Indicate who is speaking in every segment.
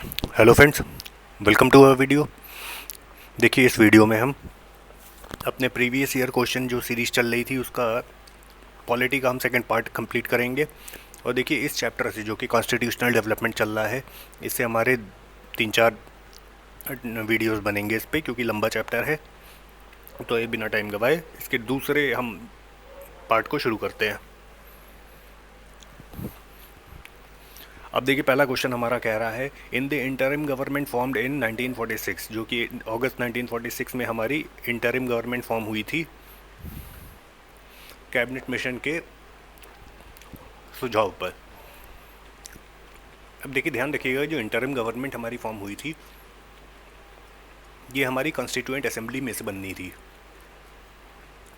Speaker 1: Hello friends, welcome to our video. देखिए, इस video में हम अपने प्रीवियस ईयर क्वेश्चन जो सीरीज़ चल रही थी उसका पॉलिटी का हम सेकंड पार्ट कंप्लीट करेंगे। और देखिए, इस चैप्टर से जो कि कॉन्स्टिट्यूशनल डेवलपमेंट चल रहा है, इससे हमारे 3-4 वीडियोस बनेंगे इस पे, क्योंकि लंबा चैप्टर है। तो ये बिना टाइम गवाए इसके दूसरे हम पार्ट को शुरू करते हैं। अब देखिए, पहला क्वेश्चन हमारा कह रहा है, in the interim government formed in 1946, जो कि अगस्त 1946 में हमारी इंटरिम गवर्नमेंट फॉर्म हुई थी कैबिनेट मिशन के सुझाव पर। अब देखिए, ध्यान रखिएगा, जो इंटरिम गवर्नमेंट हमारी फॉर्म हुई थी ये हमारी कॉन्स्टिट्यूएंट असेंबली में से बननी थी।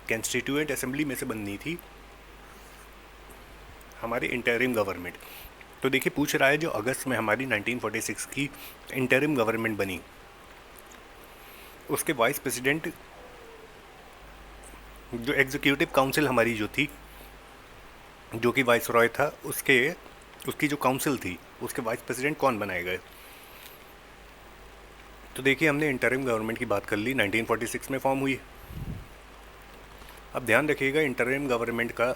Speaker 1: कॉन्स्टिट्यूएंट असेंबली में से बननी थी हमारी इंटरिम गवर्नमेंट। तो देखिए, पूछ रहा है जो अगस्त में हमारी 1946 की इंटरिम गवर्नमेंट बनी, उसके वाइस प्रेसिडेंट, जो एग्जीक्यूटिव काउंसिल हमारी जो थी, जो कि वाइस रॉय था, उसकी जो काउंसिल थी उसके वाइस प्रेसिडेंट कौन बनाए गए। तो देखिए, हमने इंटरिम गवर्नमेंट की बात कर ली, 1946 में फॉर्म हुई। अब ध्यान रखिएगा, इंटरिम गवर्नमेंट का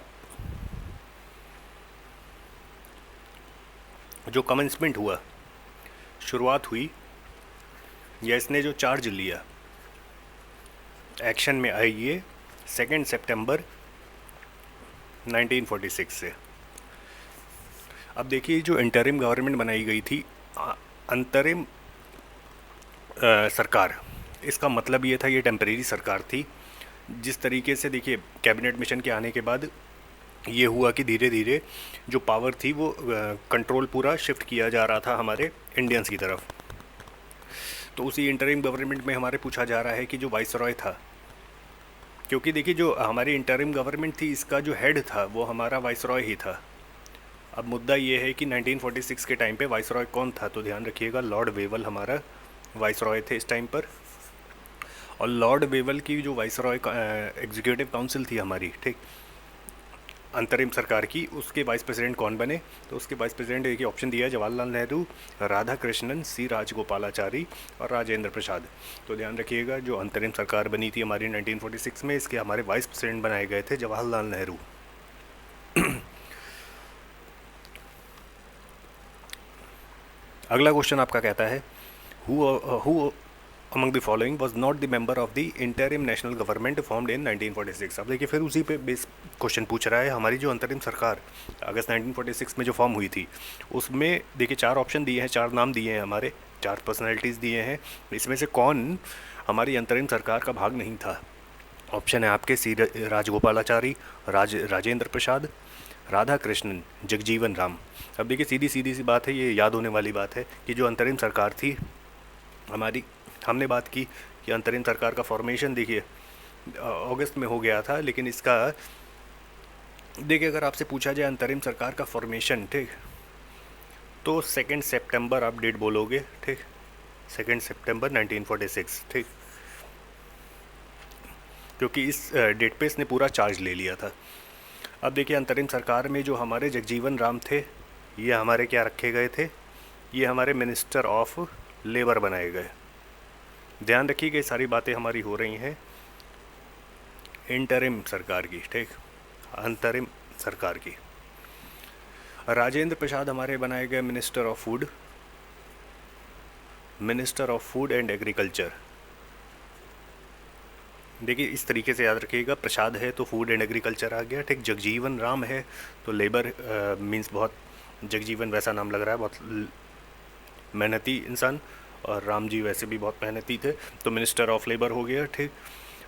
Speaker 1: जो कमेंसमेंट हुआ, शुरुआत हुई, या इसने जो चार्ज लिया, एक्शन में आई, ये 2 सितंबर 1946 से। अब देखिए, जो इंटरिम गवर्नमेंट बनाई गई थी, अंतरिम सरकार, इसका मतलब ये था ये टेम्परेरी सरकार थी। जिस तरीके से देखिए, कैबिनेट मिशन के आने के बाद ये हुआ कि धीरे धीरे जो पावर थी वो कंट्रोल पूरा शिफ्ट किया जा रहा था हमारे इंडियंस की तरफ। तो उसी इंटरिम गवर्नमेंट में हमारे पूछा जा रहा है कि जो वाइस रॉय था, क्योंकि देखिए जो हमारी इंटरिम गवर्नमेंट थी इसका जो हेड था वो हमारा वाइस रॉय ही था। अब मुद्दा ये है कि 1946 के टाइम पे वाइस रॉय कौन था, तो ध्यान रखिएगा, लॉर्ड वेवल हमारा वाइस रॉय थे इस टाइम पर। और लॉर्ड वेवल की जो वाइस रॉय एग्जीक्यूटिव काउंसिल थी हमारी, ठीक, अंतरिम सरकार की, उसके वाइस प्रेसिडेंट कौन बने, तो उसके वाइस प्रेसिडेंट एक ही ऑप्शन दिया है, जवाहरलाल नेहरू, राधा कृष्णन, सी राजगोपालाचारी और राजेंद्र प्रसाद। तो ध्यान रखिएगा, जो अंतरिम सरकार बनी थी हमारी 1946 में, इसके हमारे वाइस प्रेसिडेंट बनाए गए थे जवाहरलाल नेहरू। अगला क्वेश्चन आपका कहता है, who among the following was not the member of the interim national government formed in 1946। अब देखिए, फिर उसी पे बेस क्वेश्चन पूछ रहा है, हमारी जो अंतरिम सरकार अगस्त 1946 में जो फॉर्म हुई थी, उसमें देखिए 4 ऑप्शन दिए हैं, 4 नाम दिए हैं, हमारे 4 पर्सनैलिटीज़ दिए हैं। इसमें से कौन हमारी अंतरिम सरकार का भाग नहीं था। ऑप्शन है आपके, सी राजगोपालाचारी, राजेंद्र प्रसाद, राधा कृष्णन, जगजीवन राम। अब देखिए, सीधी सीधी सी बात है, ये याद होने वाली बात है कि जो अंतरिम सरकार थी हमारी, हमने बात की कि अंतरिम सरकार का फॉर्मेशन देखिए अगस्त में हो गया था, लेकिन इसका देखिए, अगर आपसे पूछा जाए अंतरिम सरकार का फॉर्मेशन, ठीक, तो 2 सितंबर आप डेट बोलोगे, ठीक, 2 सितंबर 1946, ठीक, क्योंकि इस डेट पे इसने पूरा चार्ज ले लिया था। अब देखिए, अंतरिम सरकार में जो हमारे जगजीवन राम थे, ये हमारे क्या रखे गए थे, ये हमारे मिनिस्टर ऑफ लेबर बनाए गए। ध्यान रखिए कि सारी बातें हमारी हो रही हैं इंटरिम सरकार की, ठीक, अंतरिम सरकार की। राजेंद्र प्रसाद हमारे बनाए गए minister of food, minister of food and agriculture. देखिए, इस तरीके से याद रखिएगा, प्रसाद है तो फूड एंड एग्रीकल्चर आ गया, ठीक। जगजीवन राम है तो लेबर मींस, बहुत जगजीवन वैसा नाम लग रहा है, बहुत मेहनती इंसान, और राम जी वैसे भी बहुत मेहनती थे, तो मिनिस्टर ऑफ लेबर हो गया, ठीक।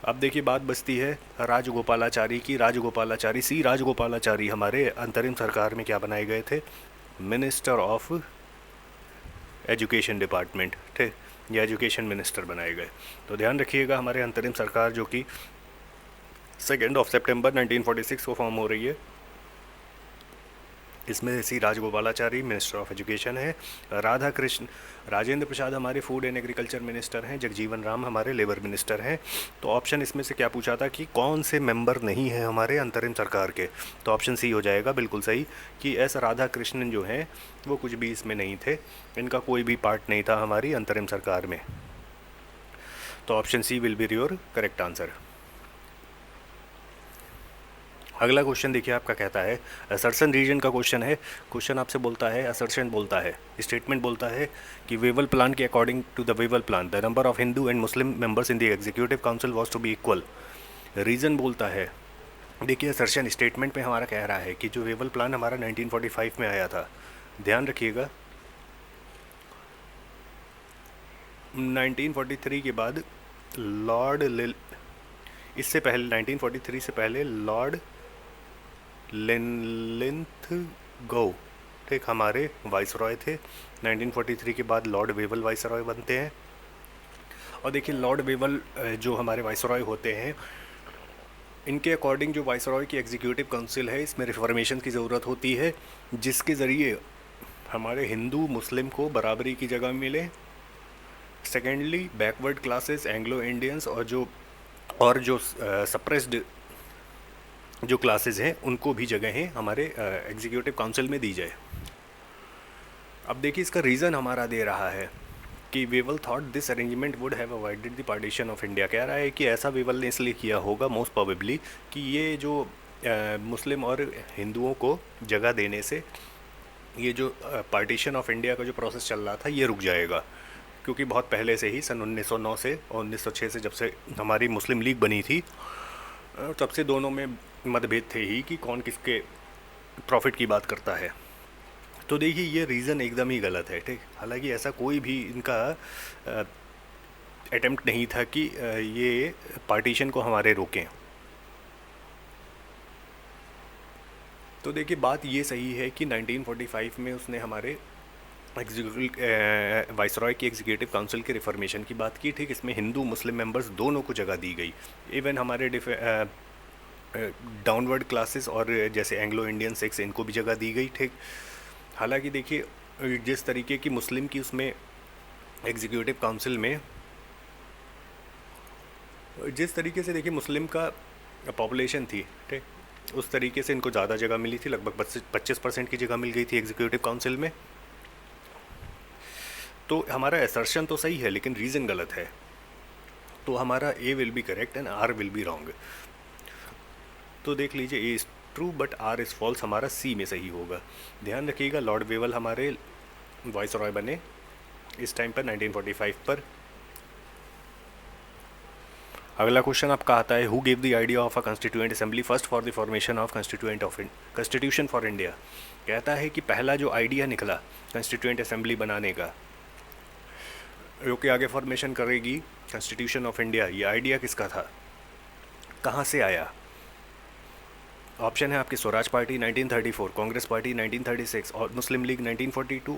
Speaker 1: अब देखिए, बात बचती है राजगोपालाचारी की। राजगोपालाचारी, सी राजगोपालाचारी हमारे अंतरिम सरकार में क्या बनाए गए थे, मिनिस्टर ऑफ एजुकेशन डिपार्टमेंट, ठीक, या एजुकेशन मिनिस्टर बनाए गए। तो ध्यान रखिएगा, हमारे अंतरिम सरकार जो कि 2 सितंबर 1946 को फॉर्म हो रही है, इसमें सी राजगोपालाचारी मिनिस्टर ऑफ एजुकेशन है, राधा कृष्ण राजेंद्र प्रसाद हमारे फूड एंड एग्रीकल्चर मिनिस्टर हैं, जगजीवन राम हमारे लेबर मिनिस्टर हैं। तो ऑप्शन इसमें से क्या पूछा था कि कौन से मेंबर नहीं हैं हमारे अंतरिम सरकार के, तो ऑप्शन सी हो जाएगा बिल्कुल सही कि एस राधा कृष्णन जो हैं वो कुछ भी इसमें नहीं थे, इनका कोई भी पार्ट नहीं था हमारी अंतरिम सरकार में। तो option C will be your correct answer. अगला क्वेश्चन देखिए आपका कहता है असर्शन रीजन का क्वेश्चन है। क्वेश्चन आपसे बोलता है, असर्शन बोलता है, स्टेटमेंट बोलता है कि वेवल प्लान के according to the Wavell plan the number of Hindu and Muslim members in the executive council was to be equal. Reason बोलता है, देखिए असर्शन स्टेटमेंट में हमारा कह रहा है कि जो वेवल प्लान हमारा 1945 में आया था, ध्यान रखिएगा 1943 के बाद इससे पहले 1943 से पहले लॉर्ड लिंथगो ठीक हमारे वाइसरॉय थे। 1943 के बाद लॉर्ड वेवल वाइसरॉय बनते हैं। और देखिए लॉर्ड वेवल जो हमारे वाइसरॉय होते हैं, इनके अकॉर्डिंग जो वाइसरॉय की एग्जीक्यूटिव काउंसिल है इसमें रिफॉर्मेशन की ज़रूरत होती है, जिसके ज़रिए हमारे हिंदू मुस्लिम को बराबरी की जगह मिले। Secondly backward classes, Anglo Indians और जो सप्रेस्ड जो क्लासेस हैं उनको भी जगहें हमारे एग्जीक्यूटिव काउंसिल में दी जाए। अब देखिए इसका रीज़न हमारा दे रहा है कि Wavell thought this arrangement would have avoided the partition of India. कह रहा है कि ऐसा वेवल ने इसलिए किया होगा मोस्ट प्रोबेबली कि ये जो मुस्लिम और हिंदुओं को जगह देने से ये जो पार्टीशन ऑफ इंडिया का जो प्रोसेस चल रहा था ये रुक जाएगा, क्योंकि बहुत पहले से ही सन 1909 से और 1906 से जब से हमारी मुस्लिम लीग बनी थी तब से दोनों में मतभेद थे ही कि कौन किसके प्रॉफिट की बात करता है। तो देखिए ये रीज़न एकदम ही गलत है ठीक। हालांकि ऐसा कोई भी इनका अटेम्प्ट नहीं था कि ये पार्टीशन को हमारे रोकें। तो देखिए बात ये सही है कि 1945 में उसने हमारे वाइसरॉय की एग्जीक्यूटिव काउंसिल के रिफॉर्मेशन की बात की ठीक। इसमें हिंदू मुस्लिम मेंबर्स दोनों को जगह दी गई, इवन हमारे डाउनवर्ड क्लासेस और जैसे एंग्लो इंडियन सिक्स इनको भी जगह दी गई ठीक। हालांकि देखिए जिस तरीके की मुस्लिम की उसमें एग्जीक्यूटिव काउंसिल में जिस तरीके से देखिए मुस्लिम का पॉपुलेशन थी ठीक, उस तरीके से इनको ज़्यादा जगह मिली थी, लगभग 25% की जगह मिल गई थी एग्जीक्यूटिव काउंसिल में। तो हमारा असर्शन तो सही है लेकिन रीज़न गलत है, तो हमारा A will be correct and R will be wrong. तो देख लीजिए A is true but R is false, हमारा सी में सही होगा। ध्यान रखिएगा लॉर्ड वेवल हमारे वाइसरॉय बने इस टाइम पर 1945 पर। अगला क्वेश्चन आपका आता है who give the idea of a constituent assembly first for the formation of constitution for India. कहता है कि पहला जो आइडिया निकला कॉन्स्टिट्यूएंट असेंबली बनाने का जो कि आगे फॉर्मेशन करेगी कॉन्स्टिट्यूशन ऑफ इंडिया, ये आइडिया किसका था, कहाँ से आया। ऑप्शन है आपकी स्वराज पार्टी 1934, कांग्रेस पार्टी 1936 और Muslim League 1942,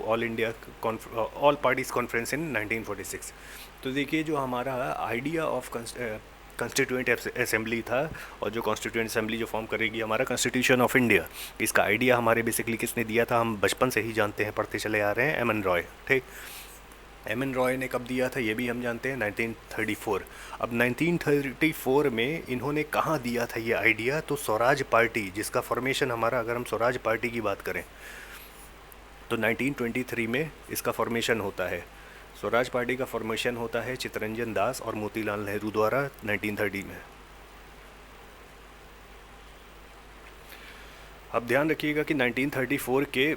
Speaker 1: all parties conference in 1946। तो देखिए जो हमारा आइडिया ऑफ कॉन्स्टिट्यूएंट असेंबली था और जो कॉन्स्टिट्यूएंट असेंबली जो फॉर्म करेगी हमारा कॉन्स्टिट्यूशन ऑफ इंडिया, इसका आइडिया हमारे बेसिकली किसने दिया था, हम बचपन से ही जानते हैं, पढ़ते चले आ रहे हैं, एम एन रॉय ठीक। एम एन रॉय ने कब दिया था ये भी हम जानते हैं 1934। अब 1934 में इन्होंने कहाँ दिया था ये आइडिया, तो स्वराज पार्टी जिसका फॉर्मेशन हमारा, अगर हम स्वराज पार्टी की बात करें तो 1923 में इसका फॉर्मेशन होता है। स्वराज पार्टी का फॉर्मेशन होता है चित्तरंजन दास और मोतीलाल नेहरू द्वारा 1930 में। अब ध्यान रखिएगा कि 1934 के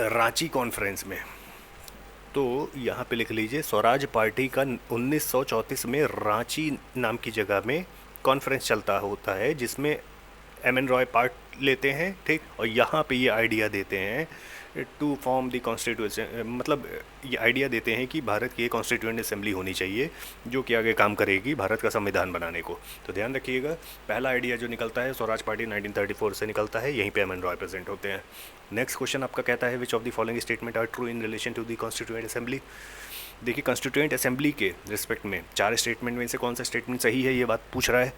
Speaker 1: रांची कॉन्फ्रेंस में, तो यहाँ पे लिख लीजिए स्वराज पार्टी का 1934 में रांची नाम की जगह में कॉन्फ्रेंस चलता होता है जिसमें एम एन रॉय पार्ट लेते हैं ठीक। और यहाँ पे ये आइडिया देते हैं टू फॉर्म द कॉन्स्टिट्यूशन, मतलब ये आइडिया देते हैं कि भारत की एक कॉन्स्टिट्यूएंट असेंबली होनी चाहिए जो कि आगे काम करेगी भारत का संविधान बनाने को। तो ध्यान रखिएगा पहला आइडिया जो निकलता है स्वराज पार्टी 1934 से निकलता है, यहीं पे एम एन रॉय प्रेजेंट होते हैं। नेक्स्ट क्वेश्चन आपका कहता है which of the following statement are true in relation to the constituent assembly. देखिए कॉन्स्टिट्यूएंट असेंबली के रिस्पेक्ट में 4 स्टेटमेंट में से कौन सा स्टेटमेंट सही है ये बात पूछ रहा है।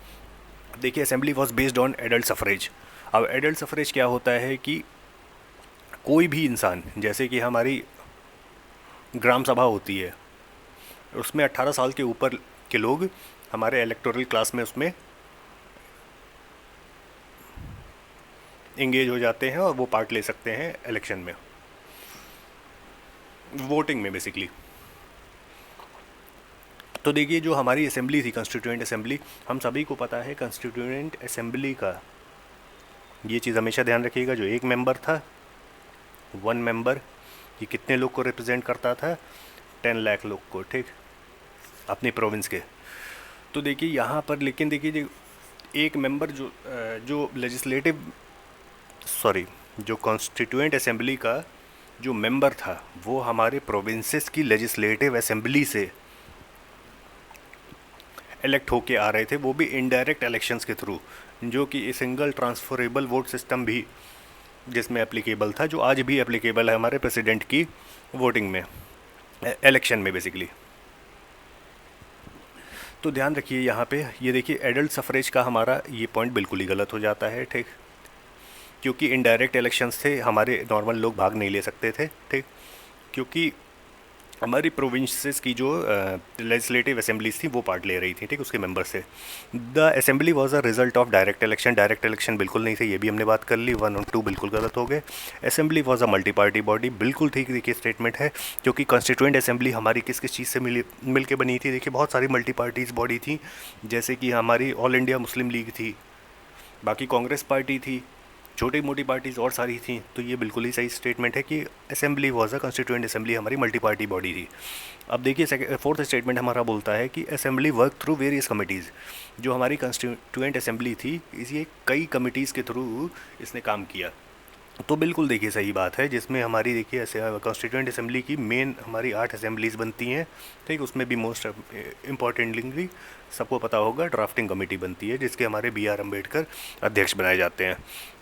Speaker 1: देखिए assembly was based on adult suffrage. अब एडल्ट सफरेज क्या होता है कि कोई भी इंसान, जैसे कि हमारी ग्राम सभा होती है, उसमें 18 साल के ऊपर के लोग हमारे इलेक्टोरल क्लास में उसमें इंगेज हो जाते हैं और वो पार्ट ले सकते हैं इलेक्शन में, वोटिंग में बेसिकली। तो देखिए जो हमारी असेंबली थी, कॉन्स्टिट्यूएंट असेंबली, हम सभी को पता है कॉन्स्टिट्यूएंट असेंबली का ये चीज़ हमेशा ध्यान रखिएगा, जो एक मेंबर था, 1 मेंबर, ये कितने लोग को रिप्रेजेंट करता था? 10 लाख लोग को, ठीक, अपनी प्रोविंस के। तो देखिए यहाँ पर, लेकिन देखिए एक मेंबर जो लेजिस्लेटिव, सॉरी, जो कॉन्स्टिट्यूएंट असेंबली का जो मेंबर था वो हमारे प्रोविंसेस की लेजिस्लेटिव असेंबली से इलेक्ट होके आ रहे थे, वो भी इनडायरेक्ट इलेक्शंस के थ्रू, जो कि सिंगल ट्रांसफरेबल वोट सिस्टम भी जिसमें एप्लीकेबल था, जो आज भी एप्लीकेबल है हमारे प्रेसिडेंट की वोटिंग में, इलेक्शन में बेसिकली। तो ध्यान रखिए यहाँ पे, ये देखिए एडल्ट सफरेज का हमारा ये पॉइंट बिल्कुल ही गलत हो जाता है, ठीक, क्योंकि इनडायरेक्ट इलेक्शंस थे, हमारे नॉर्मल लोग भाग नहीं ले सकते थे, ठीक, क्योंकि हमारी प्रोविंसेस की जो लेजिस्लेटिव असेंबलीज थी वो पार्ट ले रही थी, ठीक, उसके मेंबर से। The assembly was a result of direct election, direct election बिल्कुल नहीं थे, ये भी हमने बात कर ली, 1 और 2 बिल्कुल गलत हो गए। Assembly was a multi party body, बिल्कुल ठीक देखिए स्टेटमेंट है, क्योंकि कॉन्स्टिट्यूएंट असेंबली हमारी किस किस चीज़ से मिल के बनी थी? देखिए बहुत सारी मल्टी पार्टीज बॉडी थी, जैसे कि हमारी ऑल इंडिया मुस्लिम लीग थी, बाकी कांग्रेस पार्टी थी, छोटी मोटी पार्टीज़ और सारी थी। तो ये बिल्कुल ही सही स्टेटमेंट है कि assembly was a constituent assembly हमारी मल्टी पार्टी बॉडी थी। अब देखिए फोर्थ स्टेटमेंट हमारा बोलता है कि assembly work through various committees, जो हमारी कॉन्स्टिट्यूएंट असेंबली थी इसी कई कमिटीज़ के थ्रू इसने काम किया। तो बिल्कुल देखिए सही बात है, जिसमें हमारी देखिए कॉन्स्टिट्यूएंट असेंबली की मेन हमारी 8 असेंबलीज़ बनती हैं, ठीक, उसमें भी मोस्ट इम्पॉर्टेंटली सबको पता होगा ड्राफ्टिंग कमेटी बनती है, जिसके हमारे BR अम्बेडकर अध्यक्ष बनाए जाते हैं।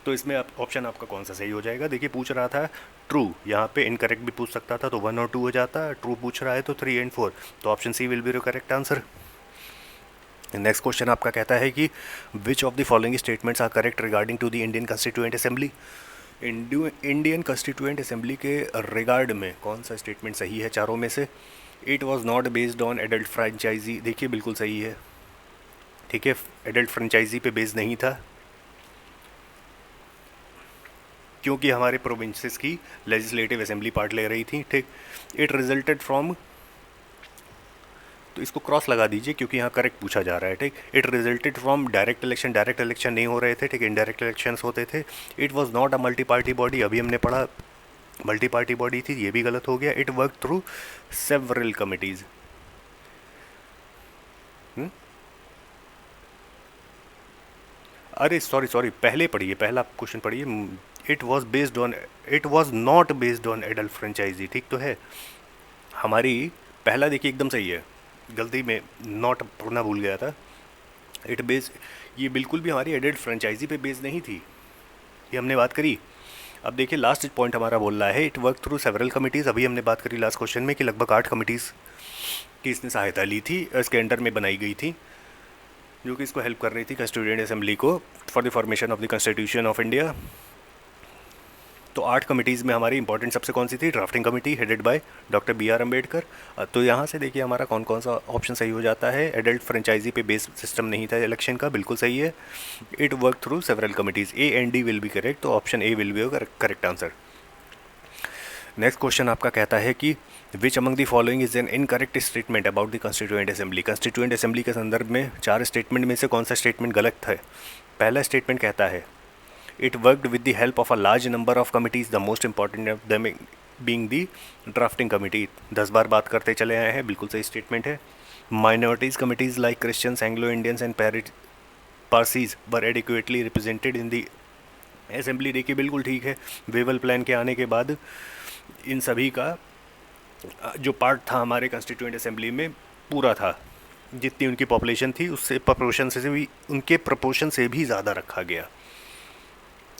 Speaker 1: तो इसमें आप ऑप्शन आपका कौन सा सही हो जाएगा? देखिए पूछ रहा था ट्रू, यहाँ पे इनकरेक्ट भी पूछ सकता था तो 1 और 2 हो जाता, ट्रू पूछ रहा है तो 3 एंड 4, तो option C will be your correct answer. Next question आपका कहता है कि which of the following statements are correct regarding to the Indian constituent assembly. Indian constituent assembly के रिगार्ड में कौन सा स्टेटमेंट सही है चारों में से? It was not based on adult franchise, देखिए बिल्कुल सही है, ठीक है, एडल्ट फ्रेंचाइजी पे बेस्ड नहीं था, क्योंकि हमारे प्रोविंसेस की लेजिस्लेटिव असेंबली पार्ट ले रही थी, ठीक। इट रिजल्टेड फ्रॉम, तो इसको क्रॉस लगा दीजिए क्योंकि यहाँ करेक्ट पूछा जा रहा है, ठीक। It resulted from direct election नहीं हो रहे थे, ठीक, इनडायरेक्ट इलेक्शंस होते थे। It was not a multi party body, अभी हमने पढ़ा मल्टी पार्टी बॉडी थी, ये भी गलत हो गया। It work through several committees, अरे सॉरी पहले पढ़िए, पहला क्वेश्चन पढ़िए। It was not based on adult franchise, ठीक तो है हमारी, पहला देखिए एकदम सही है, गलती में नॉट पढ़ना भूल गया था। इट बेस, ये बिल्कुल भी हमारी एडल्ट फ्रेंचाइजी पे बेस नहीं थी, ये हमने बात करी। अब देखिए लास्ट पॉइंट हमारा बोल रहा है it work through several committees, अभी हमने बात करी लास्ट क्वेश्चन में कि लगभग 8 कमिटीज़ की इसने सहायता ली थी, इसके अंडर में बनाई गई थी, जो कि इसको हेल्प कर रही थी कॉन्स्टिट्यूएंट असेंबली को for the formation of the constitution of India. तो 8 कमिटीज़ में हमारी इंपॉर्टेंट सबसे कौन सी थी? Drafting committee headed by doctor BR Ambedkar. तो यहाँ से देखिए हमारा कौन कौन सा ऑप्शन सही हो जाता है। एडल्ट फ्रेंचाइजी पे बेस सिस्टम नहीं था इलेक्शन का, बिल्कुल सही है। It work through several committees, A and D will be correct, तो option A will be correct answer. Next question आपका कहता है कि which among the following is an incorrect statement about the constituent assembly. Constituent assembly के संदर्भ में 4 statement में से कौन सा स्टेटमेंट गलत है? पहला स्टेटमेंट कहता है it worked with the help of a large number of committees, the most important of them being the drafting committee. 10 बार बात करते चले आए हैं, बिल्कुल सही स्टेटमेंट है। Minorities committees like Christians, Anglo Indians and Parsis were adequately represented in the assembly, देखिए बिल्कुल ठीक है। वेवल प्लान के आने के बाद इन सभी का जो पार्ट था हमारे कॉन्स्टिट्यूएंट असेंबली में पूरा था, जितनी उनकी पॉपुलेशन थी उससे उनके प्रपोर्शन से भी ज़्यादा रखा गया।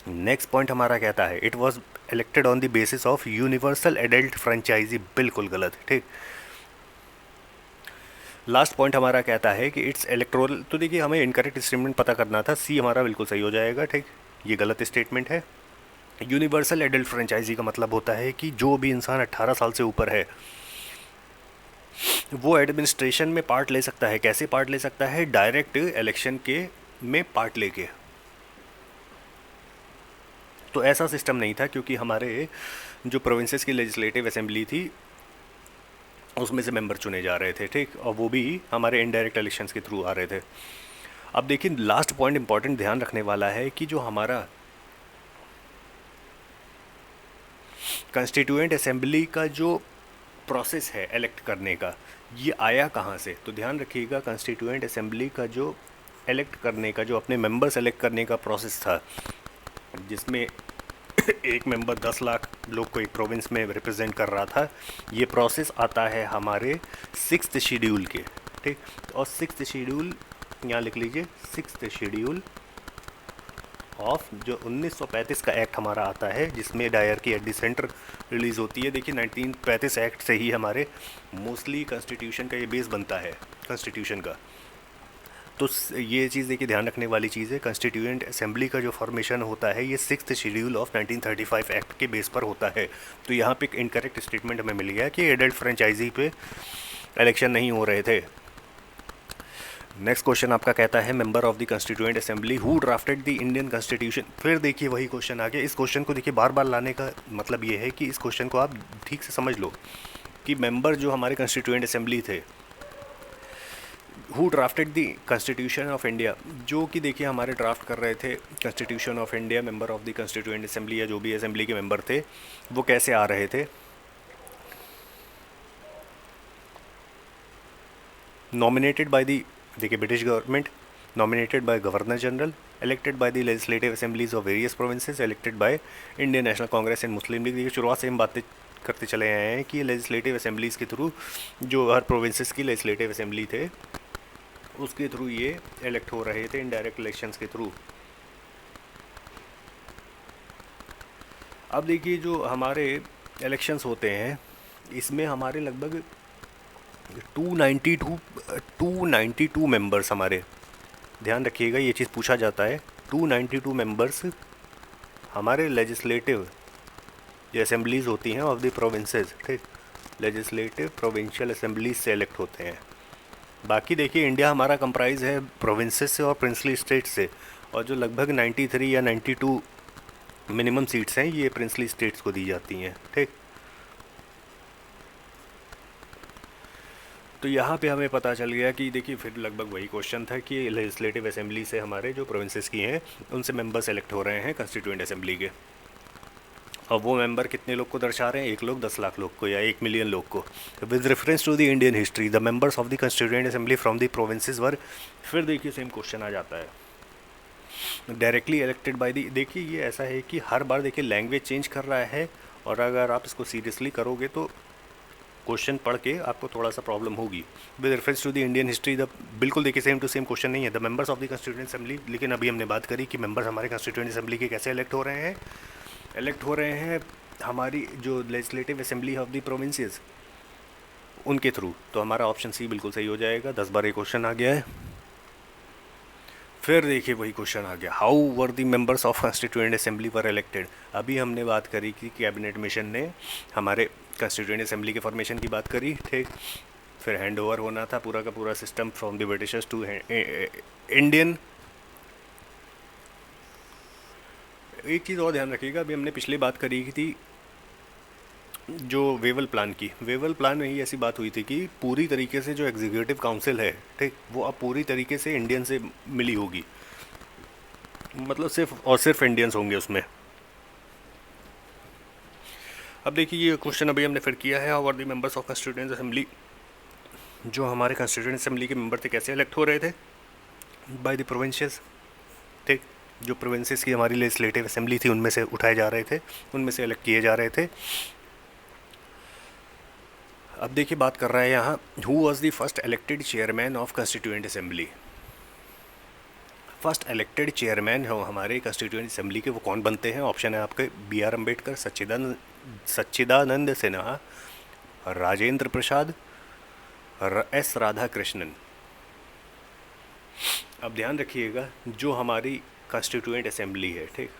Speaker 1: नेक्स्ट पॉइंट हमारा कहता है it was elected on the basis of universal adult franchise, बिल्कुल गलत, ठीक। लास्ट पॉइंट हमारा कहता है कि इट्स इलेक्टोरल, तो देखिए हमें इनकरेक्ट स्टेटमेंट पता करना था, C हमारा बिल्कुल सही हो जाएगा, ठीक, ये गलत स्टेटमेंट है। यूनिवर्सल एडल्ट फ्रेंचाइजी का मतलब होता है कि जो भी इंसान 18 साल से ऊपर है वो एडमिनिस्ट्रेशन में पार्ट ले सकता है। कैसे पार्ट ले सकता है? डायरेक्ट इलेक्शन के में पार्ट लेके। तो ऐसा सिस्टम नहीं था, क्योंकि हमारे जो प्रोविंसेस की लेजिस्लेटिव असेंबली थी उसमें से मेंबर चुने जा रहे थे, ठीक, और वो भी हमारे इनडायरेक्ट इलेक्शंस के थ्रू आ रहे थे। अब देखिए लास्ट पॉइंट इंपॉर्टेंट ध्यान रखने वाला है कि जो हमारा कंस्टिट्यूएंट असेंबली का जो प्रोसेस है इलेक्ट करने का, ये आया कहाँ से? तो ध्यान रखिएगा, कंस्टिट्यूएंट असेंबली का जो इलेक्ट करने का, जो अपने मेंबर सेलेक्ट करने का प्रोसेस था, जिसमें एक मेंबर 10 लाख लोग को एक प्रोविंस में रिप्रेजेंट कर रहा था, ये प्रोसेस आता है हमारे 6th शेड्यूल के, ठीक। और 6th शेड्यूल यहाँ लिख लीजिए, 6th शेड्यूल ऑफ जो 1935 का एक्ट हमारा आता है, जिसमें डायर की एट द सेंटर रिलीज़ होती है। देखिए 1935 एक्ट से ही हमारे मोस्टली कॉन्स्टिट्यूशन का ये बेस बनता है कॉन्स्टिट्यूशन का। तो ये चीज़ देखिए ध्यान रखने वाली चीज़ है, कॉन्स्टिट्यूएंट असेंबली का जो फॉर्मेशन होता है ये 6th शेड्यूल ऑफ 1935 एक्ट के बेस पर होता है। तो यहाँ पे एक इनकरेक्ट स्टेटमेंट हमें मिल गया कि एडल्ट फ्रेंचाइजी पे इलेक्शन नहीं हो रहे थे। नेक्स्ट क्वेश्चन आपका कहता है member of the constituent assembly who drafted the Indian constitution. फिर देखिए वही क्वेश्चन आ गया। इस क्वेश्चन को देखिए बार बार लाने का मतलब ये है कि इस क्वेश्चन को आप ठीक से समझ लो कि मेंबर जो हमारे कॉन्स्टिट्यूएंट असेंबली थे, who drafted the constitution of India, जो कि देखिए हमारे ड्राफ्ट कर रहे थे constitution of India, member of the constituent assembly या जो भी असेंबली के मेंबर थे, वो कैसे आ रहे थे? नॉमिनेटेड बाय द, देखिए British government, nominated by Governor General, elected by the legislative assemblies of various provinces, elected by Indian National Congress and Muslim League। देखिए शुरुआत से हम बातें करते चले आए हैं कि लेजिस्लेटिव असेंबलीज़ के थ्रू, जो हर प्रोविंसेस की लेजिस्लेटिव असेंबली थे उसके थ्रू ये इलेक्ट हो रहे थे, इनडायरेक्ट इलेक्शंस के थ्रू। अब देखिए जो हमारे इलेक्शंस होते हैं इसमें हमारे लगभग 292 मेंबर्स हमारे, ध्यान रखिएगा ये चीज़ पूछा जाता है, 292 मेंबर्स हमारे लेजिस्लेटिव जो असेंबलीज़ होती हैं ऑफ द प्रोविंसेस, ठीक, लेजिस्लेटिव प्रोविंशियल असेंबलीज से इलेक्ट होते हैं। बाकी देखिए इंडिया हमारा कंप्राइज है प्रोविंसेस से और प्रिंसली स्टेट से, और जो लगभग 93 या 92 मिनिमम सीट्स हैं ये प्रिंसली स्टेट्स को दी जाती हैं, ठीक। तो यहाँ पे हमें पता चल गया कि देखिए फिर लगभग वही क्वेश्चन था कि लेजिस्लेटिव असेंबली से हमारे जो प्रोविंसेस की हैं उनसे मेंबर सेलेक्ट हो रहे हैं कॉन्स्टिट्यूएंट असेंबली के, और वो मेंबर कितने लोग को दर्शा रहे हैं? 1 लोग 10 लाख लोग को या 1 मिलियन लोग को। With reference to the Indian history the members of the constituent assembly from the provinces were, फिर देखिए सेम क्वेश्चन आ जाता है, डायरेक्टली इलेक्टेड बाय द। देखिए ये ऐसा है कि हर बार देखिए लैंग्वेज चेंज कर रहा है, और अगर आप इसको सीरियसली करोगे तो क्वेश्चन पढ़ के आपको थोड़ा सा प्रॉब्लम होगी। With reference to the Indian history the, बिल्कुल देखिए सेम टू सेम क्वेश्चन नहीं है, the members of the constituent assembly, लेकिन अभी हमने बात करी कि मेंबर्स हमारे कॉन्स्टिट्यूएंट असेंबली के कैसे इलेक्ट हो रहे हैं, इलेक्ट हो रहे हैं हमारी जो legislative assembly of the provinces उनके थ्रू। तो हमारा ऑप्शन सी बिल्कुल सही हो जाएगा। 10 बार ये क्वेश्चन आ गया है। फिर देखिए वही क्वेश्चन आ गया, how were the members of constituent assembly were elected. अभी हमने बात करी कि कैबिनेट मिशन ने हमारे कॉन्स्टिट्यूएंट असेंबली के फॉर्मेशन की बात करी, ठीक। फिर हैंड ओवर होना था पूरा का पूरा system from the Britishers to Indian. एक चीज़ और ध्यान रखिएगा, अभी हमने पिछली बात करी थी जो वेवल प्लान की, वेवल प्लान में ही ऐसी बात हुई थी कि पूरी तरीके से जो एग्जीक्यूटिव काउंसिल है, ठीक, वो अब पूरी तरीके से इंडियन से मिली होगी, मतलब सिर्फ और सिर्फ इंडियंस होंगे उसमें। अब देखिए ये क्वेश्चन अभी हमने फिर किया है, how are the members of constituent assembly, जो हमारे कॉन्स्टिट्यूएंट असेंबली के मेंबर थे कैसे इलेक्ट हो रहे थे? बाय द प्रोविंसेस, ठीक, जो प्रोविंसेस की हमारी लेजिस्लेटिव असेंबली थी उनमें से उठाए जा रहे थे, उनमें से इलेक्ट किए जा रहे थे। अब देखिए बात कर रहा है यहाँ, who was the first elected chairman of constituent assembly. First elected chairman हो हमारे कॉन्स्टिट्यूएंट असेंबली के, वो कौन बनते हैं? ऑप्शन है आपके B.R. अम्बेडकर, सच्चिदानंद सिन्हा, राजेंद्र प्रसाद, S. राधाकृष्णन। अब ध्यान रखिएगा जो हमारी कॉन्स्टिट्यूएंट असेंबली है, ठीक,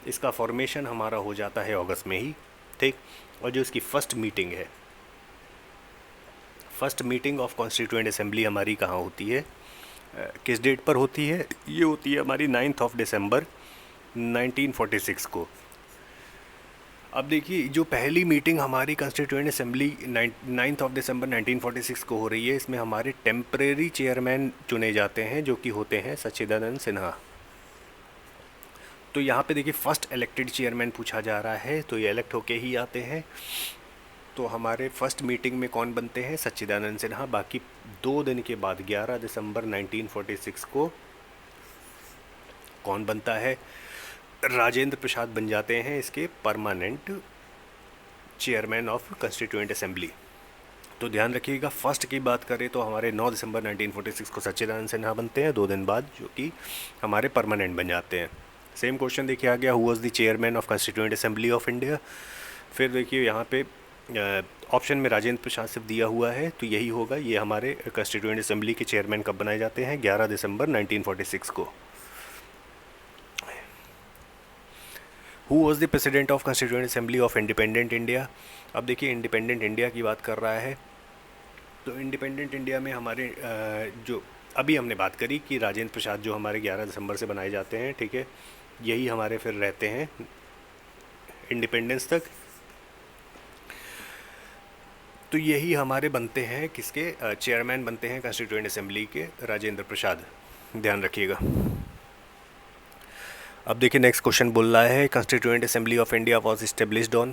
Speaker 1: इसका फॉर्मेशन हमारा हो जाता है अगस्त में ही, ठीक। और जो इसकी फ़र्स्ट मीटिंग है, first meeting of constituent assembly हमारी कहाँ होती है, किस डेट पर होती है, ये होती है हमारी 9 दिसंबर 1946 को। अब देखिए जो पहली मीटिंग हमारी कॉन्स्टिट्यूएंट असेंबली 9 दिसंबर 1946 को हो रही है, इसमें हमारे टेम्परेरी चेयरमैन चुने जाते हैं जो कि होते हैं सच्चिदानंद सिन्हा। तो यहाँ पे देखिए फर्स्ट इलेक्टेड चेयरमैन पूछा जा रहा है, तो ये इलेक्ट होके ही आते हैं। तो हमारे फर्स्ट मीटिंग में कौन बनते हैं, सच्चिदानंद सिन्हा। बाकी 2 दिन के बाद 11 दिसंबर 1946 को कौन बनता है, राजेंद्र प्रसाद बन जाते हैं इसके permanent chairman of constituent assembly. तो ध्यान रखिएगा, फर्स्ट की बात करें तो हमारे 9 दिसंबर 1946 को सच्चिदानंद सिन्हा बनते हैं, 2 दिन बाद जो कि हमारे परमानेंट बन जाते हैं। सेम क्वेश्चन देखिए आ गया, who was the chairman of constituent assembly of India. फिर देखिए यहाँ पे ऑप्शन में राजेंद्र प्रसाद सिर्फ दिया हुआ है, तो यही होगा। ये हमारे कॉन्स्टिट्यूएंट असेंबली के चेयरमैन कब बनाए जाते हैं, 11 दिसंबर 1946 को। Who was the president of constituent assembly of independent India. अब देखिए इंडिपेंडेंट इंडिया की बात कर रहा है, तो इंडिपेंडेंट इंडिया में हमारे जो अभी हमने बात करी कि राजेंद्र प्रसाद जो हमारे 11 दिसंबर से बनाए जाते हैं, ठीक है, यही हमारे फिर रहते हैं इंडिपेंडेंस तक। तो यही हमारे बनते हैं किसके चेयरमैन बनते हैं कॉन्स्टिट्यूएंट असेंबली के, राजेंद्र प्रसाद, ध्यान रखिएगा। अब देखिए नेक्स्ट क्वेश्चन बोल रहा है, constituent assembly of India was established on.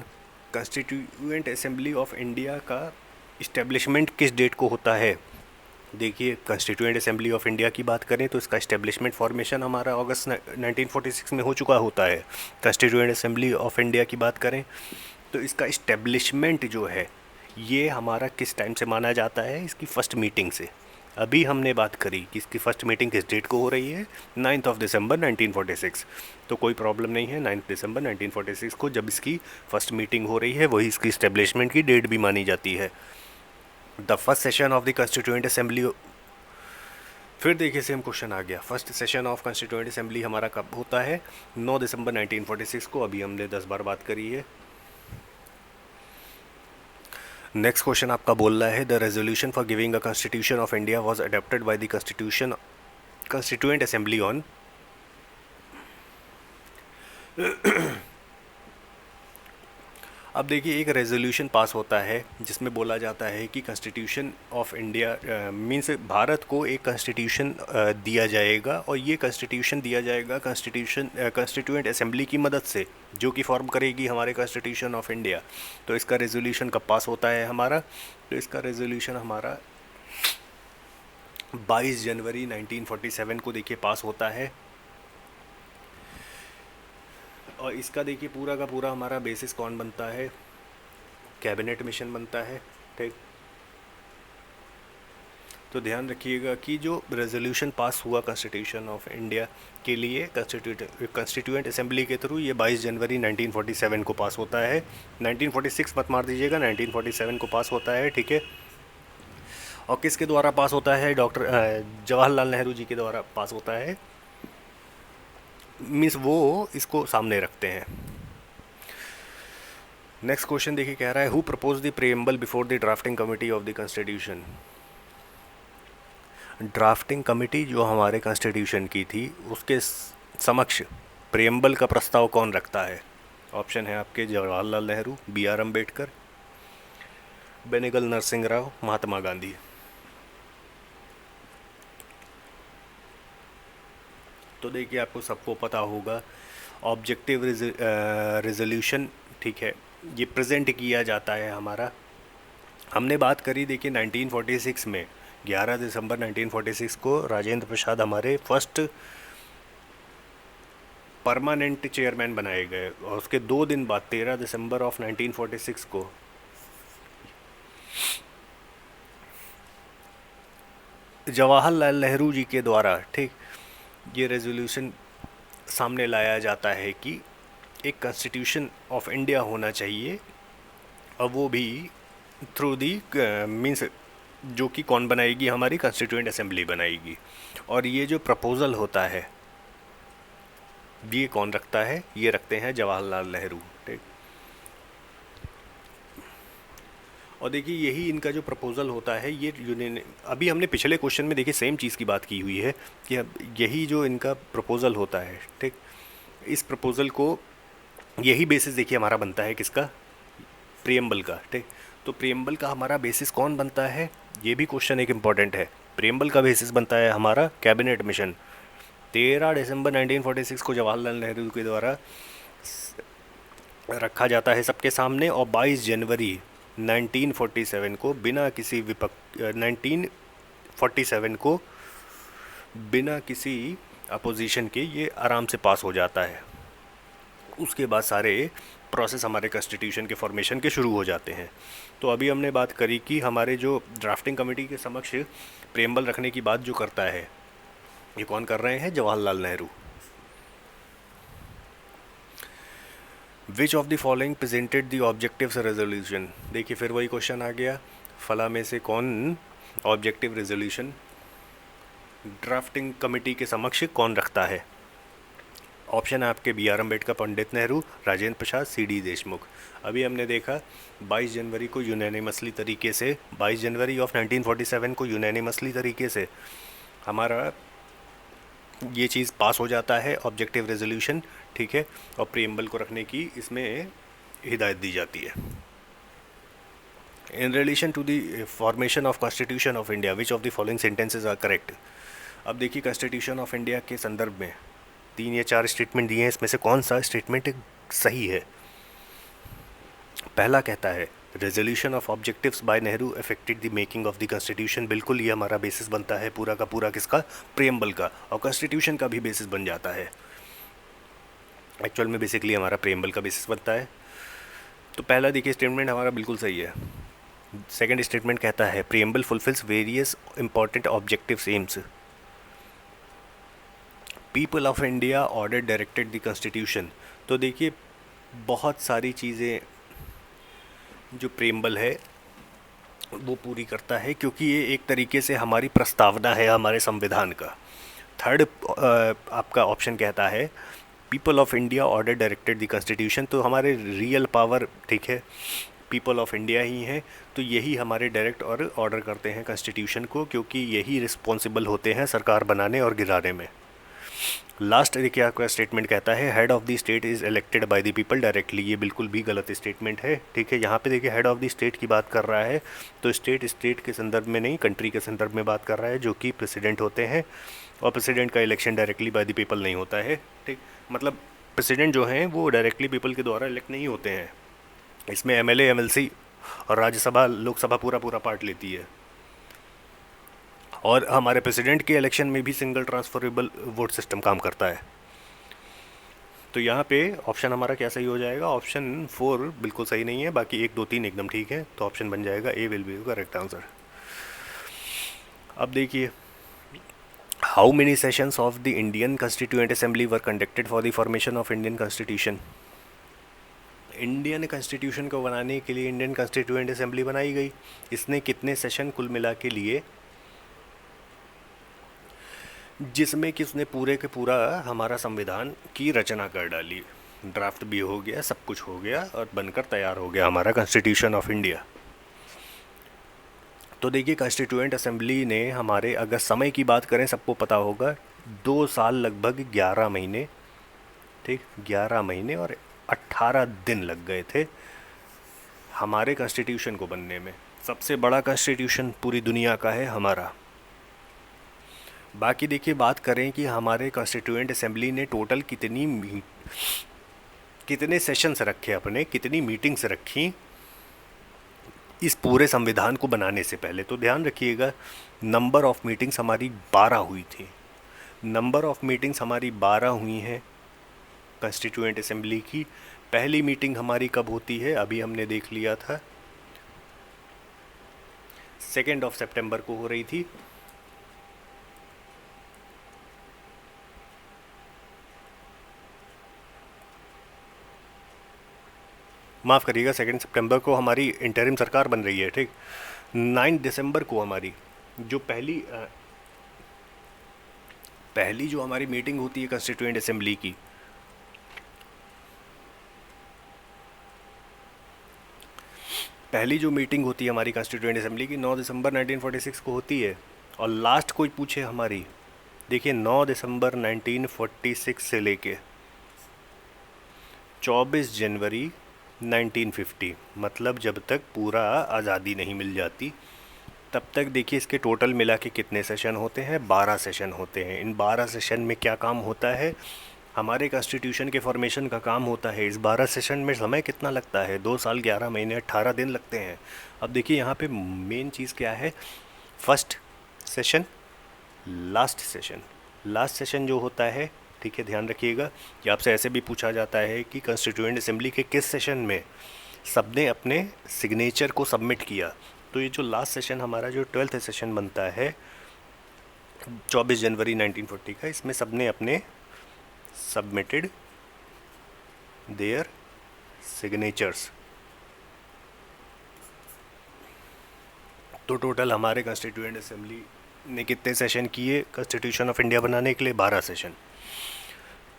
Speaker 1: Constituent assembly of India का इस्टेब्लिशमेंट किस डेट को होता है। देखिए कॉन्स्टिट्यूएंट असेंबली ऑफ इंडिया की बात करें तो इसका इस्टेब्लिशमेंट फॉर्मेशन हमारा अगस्त 1946 में हो चुका होता है। कॉन्स्टिट्यूएंट असेंबली ऑफ इंडिया की बात करें तो इसका इस्टेब्लिशमेंट जो है ये हमारा किस टाइम से माना जाता है, इसकी फ़र्स्ट मीटिंग से। अभी हमने बात करी कि इसकी फ़र्स्ट मीटिंग किस डेट को हो रही है, 9 दिसंबर 1946। तो कोई प्रॉब्लम नहीं है, 9 दिसंबर 1946 को जब इसकी फ़र्स्ट मीटिंग हो रही है वही इसकी इस्टेब्लिशमेंट की डेट भी मानी जाती है। The first session of the constituent assembly. फिर देखिए सेम क्वेश्चन आ गया, first session of constituent assembly हमारा कब होता है, 9 दिसंबर 1946 को। अभी हमने 10 बार बात करी है। नेक्स्ट क्वेश्चन आपका बोल रहा है, the resolution for giving a constitution of India was adopted by the constituent assembly on. अब देखिए एक रेजोल्यूशन पास होता है जिसमें बोला जाता है कि constitution of India means Bharat को एक कॉन्स्टिट्यूशन दिया जाएगा, और ये कॉन्स्टिट्यूशन दिया जाएगा कॉन्स्टिट्यूएंट असेंबली की मदद से, जो कि फॉर्म करेगी हमारे कॉन्स्टिट्यूशन ऑफ इंडिया। तो इसका रेजोल्यूशन कब पास होता है हमारा, तो इसका रेजोल्यूशन हमारा 22 जनवरी 1947 को देखिए पास होता है। और इसका देखिए पूरा का पूरा हमारा बेसिस कौन बनता है, कैबिनेट मिशन बनता है, ठीक। तो ध्यान रखिएगा कि जो रेजोल्यूशन पास हुआ कॉन्स्टिट्यूशन ऑफ इंडिया के लिए कॉन्स्टिट्यूएंट असेंबली के थ्रू, ये 22 जनवरी 1947 को पास होता है। 1946 मत मार दीजिएगा, 1947 को पास होता है, ठीक है। और किसके द्वारा पास होता है, डॉक्टर जवाहरलाल नेहरू जी के द्वारा पास होता है। मीन्स वो इसको सामने रखते हैं। नेक्स्ट क्वेश्चन देखिए कह रहा है, who propose the preamble before the drafting committee of the constitution. Drafting committee जो हमारे कॉन्स्टिट्यूशन की थी उसके समक्ष प्रीएम्बल का प्रस्ताव कौन रखता है। ऑप्शन है आपके जवाहरलाल नेहरू, बी आर अम्बेडकर, बेनेगल नरसिंह राव, महात्मा गांधी। तो देखिए आपको सबको पता होगा ऑब्जेक्टिव रेजोल्यूशन, ठीक है, ये प्रेजेंट किया जाता है हमारा। हमने बात करी देखिए 1946 में 11 दिसंबर 1946 को राजेंद्र प्रसाद हमारे फर्स्ट परमानेंट चेयरमैन बनाए गए, और उसके 2 दिन बाद 13 दिसंबर ऑफ 1946 को जवाहरलाल नेहरू जी के द्वारा, ठीक, ये रेजोल्यूशन सामने लाया जाता है कि एक कॉन्स्टिट्यूशन ऑफ इंडिया होना चाहिए, और वो भी थ्रू दी मीन्स जो कि कौन बनाएगी, हमारी कॉन्स्टिट्यूएंट असेंबली बनाएगी। और ये जो प्रपोज़ल होता है ये कौन रखता है? ये रखते हैं जवाहरलाल नेहरू। ठीक। और देखिए यही इनका जो प्रपोज़ल होता है ये यूनियन, अभी हमने पिछले क्वेश्चन में देखिए सेम चीज़ की बात की हुई है कि अब यही जो इनका प्रपोज़ल होता है, ठीक, इस प्रपोज़ल को यही बेसिस देखिए हमारा बनता है किसका? प्रियम्बल का। ठीक। तो प्रियम्बल का हमारा बेसिस कौन बनता है? ये भी क्वेश्चन एक इम्पॉर्टेंट है। प्रियम्बल का बेसिस बनता है हमारा कैबिनेट मिशन। 13 दिसंबर 1946 को जवाहरलाल नेहरू के द्वारा रखा जाता है सबके सामने, और 22 जनवरी 1947 को बिना किसी 1947 को बिना किसी अपोजिशन के ये आराम से पास हो जाता है। उसके बाद सारे प्रोसेस हमारे कॉन्स्टिट्यूशन के फॉर्मेशन के शुरू हो जाते हैं। तो अभी हमने बात करी कि हमारे जो ड्राफ्टिंग कमेटी के समक्ष प्रेम्बल रखने की बात जो करता है, ये कौन कर रहे हैं? जवाहरलाल नेहरू। विच of the following presented the objectives resolution? देखिए फिर वही क्वेश्चन आ गया, फला में से कौन ऑब्जेक्टिव रेजोल्यूशन ड्राफ्टिंग कमेटी के समक्ष कौन रखता है? ऑप्शन है आपके B R Ambedkar, Pandit Nehru, Rajendra Prasad, C D Deshmukh. अभी हमने देखा 22 जनवरी को यूनानिमसली तरीके से, 22 जनवरी ऑफ 1947 को यूनानिमसली तरीके से हमारा ये चीज़ पास हो जाता है, ऑब्जेक्टिव रेजोल्यूशन। ठीक है। और प्रियम्बल को रखने की इसमें हिदायत दी जाती है। In relation to the formation of constitution of India which of the following sentences are correct? अब देखिए कॉन्स्टिट्यूशन ऑफ इंडिया के संदर्भ में 3 या 4 स्टेटमेंट दिए हैं, इसमें से कौन सा स्टेटमेंट सही है? पहला कहता है resolution of objectives by Nehru affected the making of the constitution. बिल्कुल, ये हमारा बेसिस बनता है पूरा का पूरा किसका? प्रियम्बल का। और कॉन्स्टिट्यूशन का भी बेसिस बन जाता है। एक्चुअल में बेसिकली हमारा प्रियम्बल का बेसिस बनता है। तो पहला देखिए स्टेटमेंट हमारा बिल्कुल सही है। सेकेंड स्टेटमेंट कहता है preamble fulfils various important objectives AIIMS. People of India order directed the constitution. तो देखिए बहुत सारी चीज़ें जो प्रियम्बल है वो पूरी करता है, क्योंकि ये एक तरीके से हमारी प्रस्तावना है हमारे संविधान का। थर्ड आपका ऑप्शन कहता है people of India order directed the constitution. तो हमारे रियल पावर, ठीक है, पीपल ऑफ इंडिया ही हैं, तो यही हमारे डायरेक्ट और ऑर्डर करते हैं कॉन्स्टिट्यूशन को, क्योंकि यही रिस्पॉन्सिबल होते हैं सरकार बनाने और गिराने में। लास्ट देखिए आपका स्टेटमेंट कहता है head of the state is elected by the people directly. ये बिल्कुल भी गलत स्टेटमेंट है। ठीक है, यहाँ पे देखिए हेड ऑफ द स्टेट की बात कर रहा है, तो स्टेट के संदर्भ में नहीं, कंट्री के संदर्भ में बात कर रहा है, जो कि प्रेसिडेंट होते हैं। और प्रेसिडेंट का election directly by the people नहीं होता है। ठीक, मतलब प्रेसिडेंट जो हैं वो डायरेक्टली पीपल के द्वारा इलेक्ट नहीं होते हैं। इसमें एमएलए, एमएलसी और राज्यसभा, लोकसभा पूरा पार्ट लेती है। और हमारे प्रेसिडेंट के इलेक्शन में भी सिंगल ट्रांसफरेबल वोट सिस्टम काम करता है। तो यहाँ पे ऑप्शन हमारा क्या सही हो जाएगा? ऑप्शन 4 बिल्कुल सही नहीं है, बाकी 1, 2, 3 एकदम ठीक है। तो ऑप्शन बन जाएगा ए विल बी करेक्ट आंसर। अब देखिए how many sessions of the Indian constituent assembly were conducted for the formation of Indian constitution. Indian constitution को बनाने के लिए इंडियन कॉन्स्टिट्यूएंट असेंबली बनाई गई। इसने कितने सेशन कुल मिला के लिए, जिसमें कि उसने पूरे के पूरा हमारा संविधान की रचना कर डाली। ड्राफ्ट भी हो गया, सब कुछ हो गया और बनकर तैयार हो गया हमारा कॉन्स्टिट्यूशन ऑफ इंडिया। तो देखिए कॉन्स्टिट्यूएंट असेंबली ने हमारे, अगर समय की बात करें सबको पता होगा, 2 साल लगभग 11 महीने, ठीक, 11 महीने और 18 दिन लग गए थे हमारे कॉन्स्टिट्यूशन को बनने में। सबसे बड़ा कॉन्स्टिट्यूशन पूरी दुनिया का है हमारा। बाकी देखिए बात करें कि हमारे कॉन्स्टिट्यूएंट असेंबली ने टोटल कितने सेशंस रखे अपने, कितनी मीटिंग्स रखी इस पूरे संविधान को बनाने से पहले। तो ध्यान रखिएगा नंबर ऑफ़ मीटिंग्स हमारी 12 हुई थी। नंबर ऑफ़ मीटिंग्स हमारी 12 हुई हैं कॉन्स्टिट्यूएंट असेंबली की। पहली मीटिंग हमारी कब होती है? अभी हमने देख लिया था 2 सितंबर को हो रही थी। माफ़ करिएगा, 2 सितंबर को हमारी इंटरिम सरकार बन रही है। ठीक, 9 दिसंबर को हमारी जो पहली जो हमारी मीटिंग होती है कॉन्स्टिट्यूएंट असेंबली की, पहली जो मीटिंग होती है हमारी कॉन्स्टिट्यूएंट असेंबली की 9 दिसंबर 1946 को होती है, और लास्ट कोई पूछे हमारी, देखिए 9 दिसंबर 1946 से लेके 24 जनवरी 1950, मतलब जब तक पूरा आज़ादी नहीं मिल जाती तब तक देखिए इसके टोटल मिला के कितने सेशन होते हैं, 12 सेशन होते हैं। इन 12 सेशन में क्या काम होता है, हमारे कॉन्स्टिट्यूशन के फॉर्मेशन का काम होता है। इस 12 सेशन में समय कितना लगता है, 2 साल 11 महीने 18 दिन लगते हैं। अब देखिए यहाँ पे मेन चीज़ क्या है, first session, last session. Last session जो होता है, ठीक है, ध्यान रखिएगा कि आपसे ऐसे भी पूछा जाता है कि कॉन्स्टिट्यूएंट असेंबली के किस सेशन में सबने अपने सिग्नेचर को सबमिट किया। तो ये जो लास्ट सेशन हमारा जो 12th सेशन बनता है 24 जनवरी 1940 का, इसमें सबने अपने सबमिटेड देयर सिग्नेचर्स। तो टोटल हमारे कॉन्स्टिट्यूएंट असेंबली ने कितने सेशन किए कॉन्स्टिट्यूशन ऑफ इंडिया बनाने के लिए, 12 सेशन।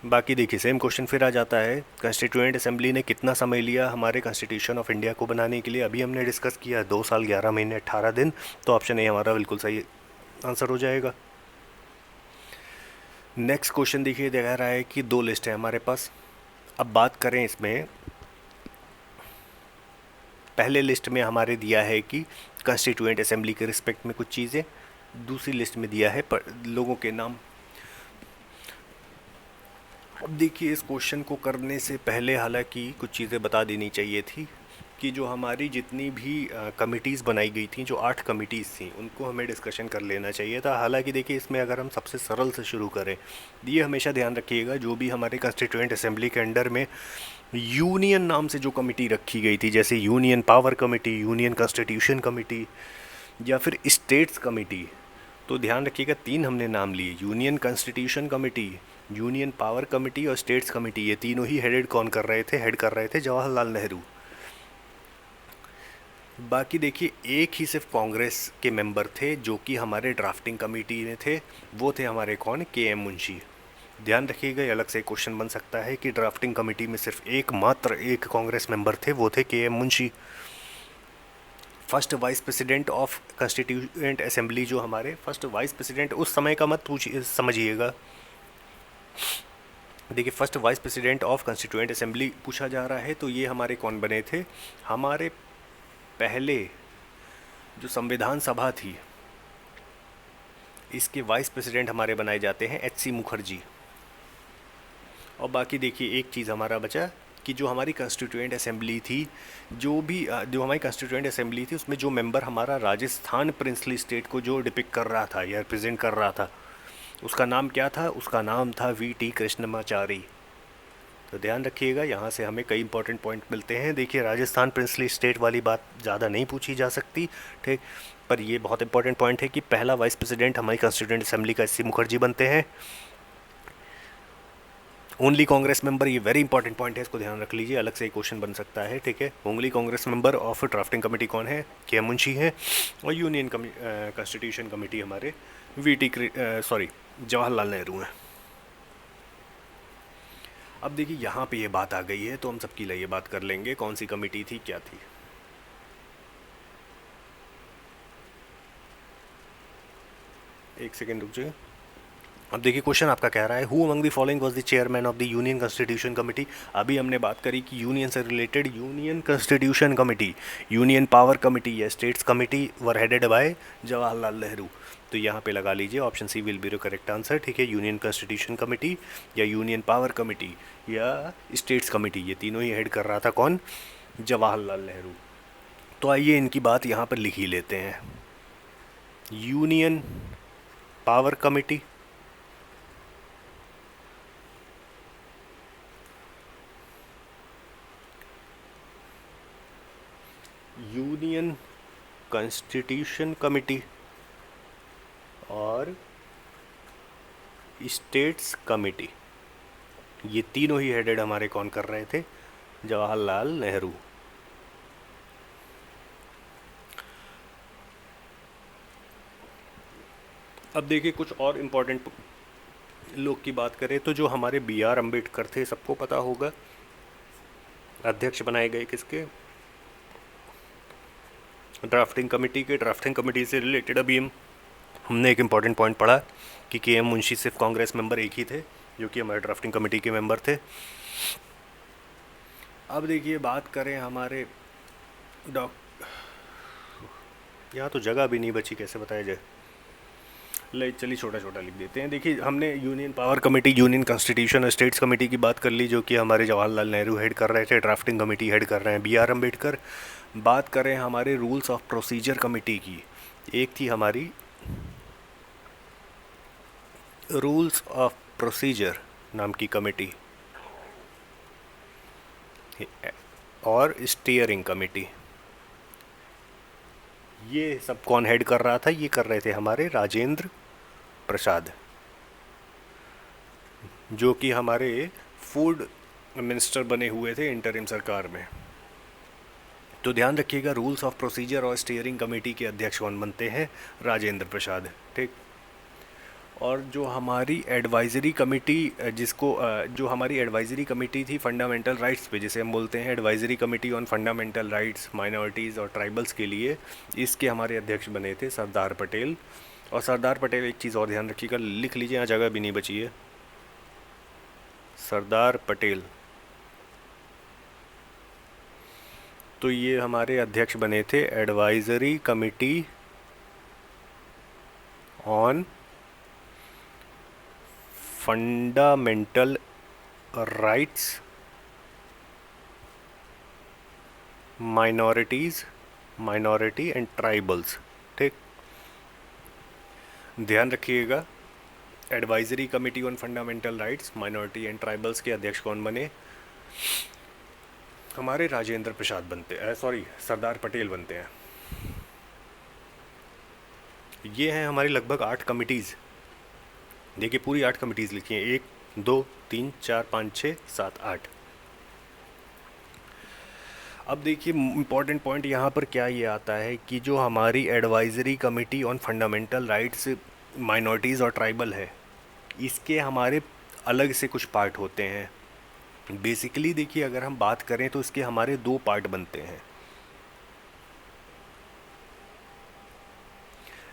Speaker 1: बाकी देखिए सेम क्वेश्चन फिर आ जाता है, कॉन्स्टिट्यूएंट असेंबली ने कितना समय लिया हमारे कॉन्स्टिट्यूशन ऑफ इंडिया को बनाने के लिए। अभी हमने डिस्कस किया 2 साल 11 महीने 18 दिन, तो ऑप्शन ए हमारा बिल्कुल सही आंसर हो जाएगा। नेक्स्ट क्वेश्चन देखिए दिखा रहा है कि 2 लिस्ट है हमारे पास। अब बात करें इसमें, पहले लिस्ट में हमारे दिया है कि कॉन्स्टिट्यूएंट असेंबली के रिस्पेक्ट में कुछ चीज़ें, दूसरी लिस्ट में दिया है लोगों के नाम। अब देखिए इस क्वेश्चन को करने से पहले हालांकि कुछ चीज़ें बता देनी चाहिए थी कि जो हमारी जितनी भी कमिटीज़ बनाई गई थी, जो 8 कमिटीज़ थी, उनको हमें डिस्कशन कर लेना चाहिए था। हालांकि देखिए इसमें अगर हम सबसे सरल से शुरू करें, ये हमेशा ध्यान रखिएगा जो भी हमारे कॉन्स्टिट्यूएंट असेंबली के अंडर में यूनियन नाम से जो कमेटी रखी गई थी, जैसे union power committee, union constitution committee या फिर स्टेट्स कमेटी, तो ध्यान रखिएगा 3 हमने नाम लिए, union constitution committee, union power committee और स्टेट्स कमेटी। ये तीनों ही हेड कर रहे थे जवाहरलाल नेहरू। बाकी देखिए एक ही सिर्फ कांग्रेस के मेंबर थे जो कि हमारे ड्राफ्टिंग कमेटी में थे, वो थे हमारे कौन, के.एम. मुंशी। ध्यान रखिएगा ये अलग से क्वेश्चन बन सकता है कि ड्राफ्टिंग कमेटी में सिर्फ एक कांग्रेस मेंबर थे, वो थे KM. Munshi. First vice president of constituent assembly, जो हमारे फर्स्ट वाइस प्रेसिडेंट उस समय का मत समझिएगा, देखिए first vice president of constituent assembly पूछा जा रहा है, तो ये हमारे कौन बने थे, हमारे पहले जो संविधान सभा थी इसके वाइस प्रेसिडेंट हमारे बनाए जाते हैं एच.सी. मुखर्जी। और बाकी देखिए एक चीज़ हमारा बचा कि जो हमारी कॉन्स्टिट्यूएंट असेंबली थी, जो हमारी कॉन्स्टिट्यूएंट असेंबली थी उसमें जो मेंबर हमारा राजस्थान प्रिंसली स्टेट को जो डिपिक्ट कर रहा था या रिप्रेजेंट कर रहा था, उसका नाम क्या था, उसका नाम था वी.टी. कृष्णमाचारी। तो ध्यान रखिएगा यहाँ से हमें कई इंपॉर्टेंट पॉइंट मिलते हैं। देखिए राजस्थान प्रिंसली स्टेट वाली बात ज़्यादा नहीं पूछी जा सकती, ठीक, पर ये बहुत इंपॉर्टेंट पॉइंट है कि पहला वाइस प्रेसिडेंट हमारी कॉन्स्टिट्यूएंट असेंबली का एच.सी. मुखर्जी बनते हैं। ओनली कांग्रेस मेंबर, ये वेरी इंपॉर्टेंट पॉइंट है, इसको ध्यान रख लीजिए, अलग से एक क्वेश्चन बन सकता है, ठीक है। Only Congress member of drafting committee कौन है, के.एम. मुंशी है। और यूनियन कॉन्स्टिट्यूशन कमेटी हमारे जवाहरलाल नेहरू हैं। अब देखिए यहाँ पे ये बात आ गई है तो हम सबकी लिए ये बात कर लेंगे कौन सी कमेटी थी, क्या थी। एक सेकेंड रुक जाइए। अब देखिए क्वेश्चन आपका कह रहा है who among the following was the chairman of the union constitution committee. अभी हमने बात करी कि यूनियन से related union constitution committee, union power committee या states committee were headed by Jawaharlal Nehru. तो यहाँ पे लगा लीजिए option C will be the correct answer, ठीक है। यूनियन कॉन्स्टिट्यूशन कमेटी या यूनियन पावर कमेटी या स्टेट्स कमेटी, ये तीनों ही हेड कर रहा था कौन, जवाहरलाल नेहरू। तो आइए इनकी बात यहाँ पर लिख ही लेते हैं। Union power committee, union constitution committee और स्टेट्स कमेटी, ये तीनों ही हेडेड हमारे कौन कर रहे थे, जवाहरलाल नेहरू। अब देखिए कुछ और इम्पोर्टेंट लोग की बात करें तो जो हमारे बी.आर. अम्बेडकर थे, सबको पता होगा, अध्यक्ष बनाए गए किसके, ड्राफ्टिंग कमेटी से रिलेटेड अभी हमने एक इम्पॉर्टेंट पॉइंट पढ़ा कि के एम मुंशी सिर्फ कांग्रेस मेंबर एक ही थे जो कि हमारे ड्राफ्टिंग कमेटी के मेंबर थे। अब देखिए बात करें हमारे डॉक यहाँ तो जगह भी नहीं बची, कैसे बताया जाए, ले चलिए छोटा छोटा लिख देते हैं। देखिए हमने union power committee, union constitution और स्टेट्स कमेटी की बात कर ली जो कि हमारे जवाहरलाल नेहरू हेड कर रहे थे। ड्राफ्टिंग कमेटी हेड कर रहे हैं बी आर अम्बेडकर। बात करें हमारे रूल्स ऑफ प्रोसीजर कमेटी की, एक थी हमारी रूल्स ऑफ प्रोसीजर नाम की कमेटी और स्टीयरिंग कमेटी। ये सब कौन हेड कर रहा था? ये कर रहे थे हमारे राजेंद्र प्रसाद, जो कि हमारे फूड मिनिस्टर बने हुए थे इंटरिम सरकार में। तो ध्यान रखिएगा, रूल्स ऑफ प्रोसीजर और स्टीयरिंग कमेटी के अध्यक्ष कौन बनते हैं? राजेंद्र प्रसाद। ठीक। और जो हमारी एडवाइज़री कमेटी जो हमारी एडवाइज़री कमेटी थी फंडामेंटल राइट्स पे, जिसे हम बोलते हैं advisory committee on fundamental rights minorities और ट्राइबल्स के लिए, इसके हमारे अध्यक्ष बने थे सरदार पटेल। और सरदार पटेल, एक चीज़ और ध्यान रखिएगा, लिख लीजिए, यहाँ जगह भी नहीं बची है, सरदार पटेल। तो ये हमारे अध्यक्ष बने थे advisory committee on fundamental rights minority and tribals. ठीक, ध्यान रखिएगा, advisory committee on fundamental rights minority and tribals के अध्यक्ष कौन बने? हमारे राजेंद्र प्रसाद बनते हैं, सॉरी सरदार पटेल बनते हैं। ये हैं हमारी लगभग 8 कमिटीज़। देखिए पूरी 8 कमिटीज़ लिखी हैं, 1 2 3 4 5 6 7 8। अब देखिए इम्पॉर्टेंट पॉइंट यहाँ पर क्या ये आता है कि जो हमारी advisory committee on fundamental rights minorities और ट्राइबल है, इसके हमारे अलग से कुछ पार्ट होते हैं। बेसिकली देखिए अगर हम बात करें तो इसके हमारे 2 पार्ट बनते हैं।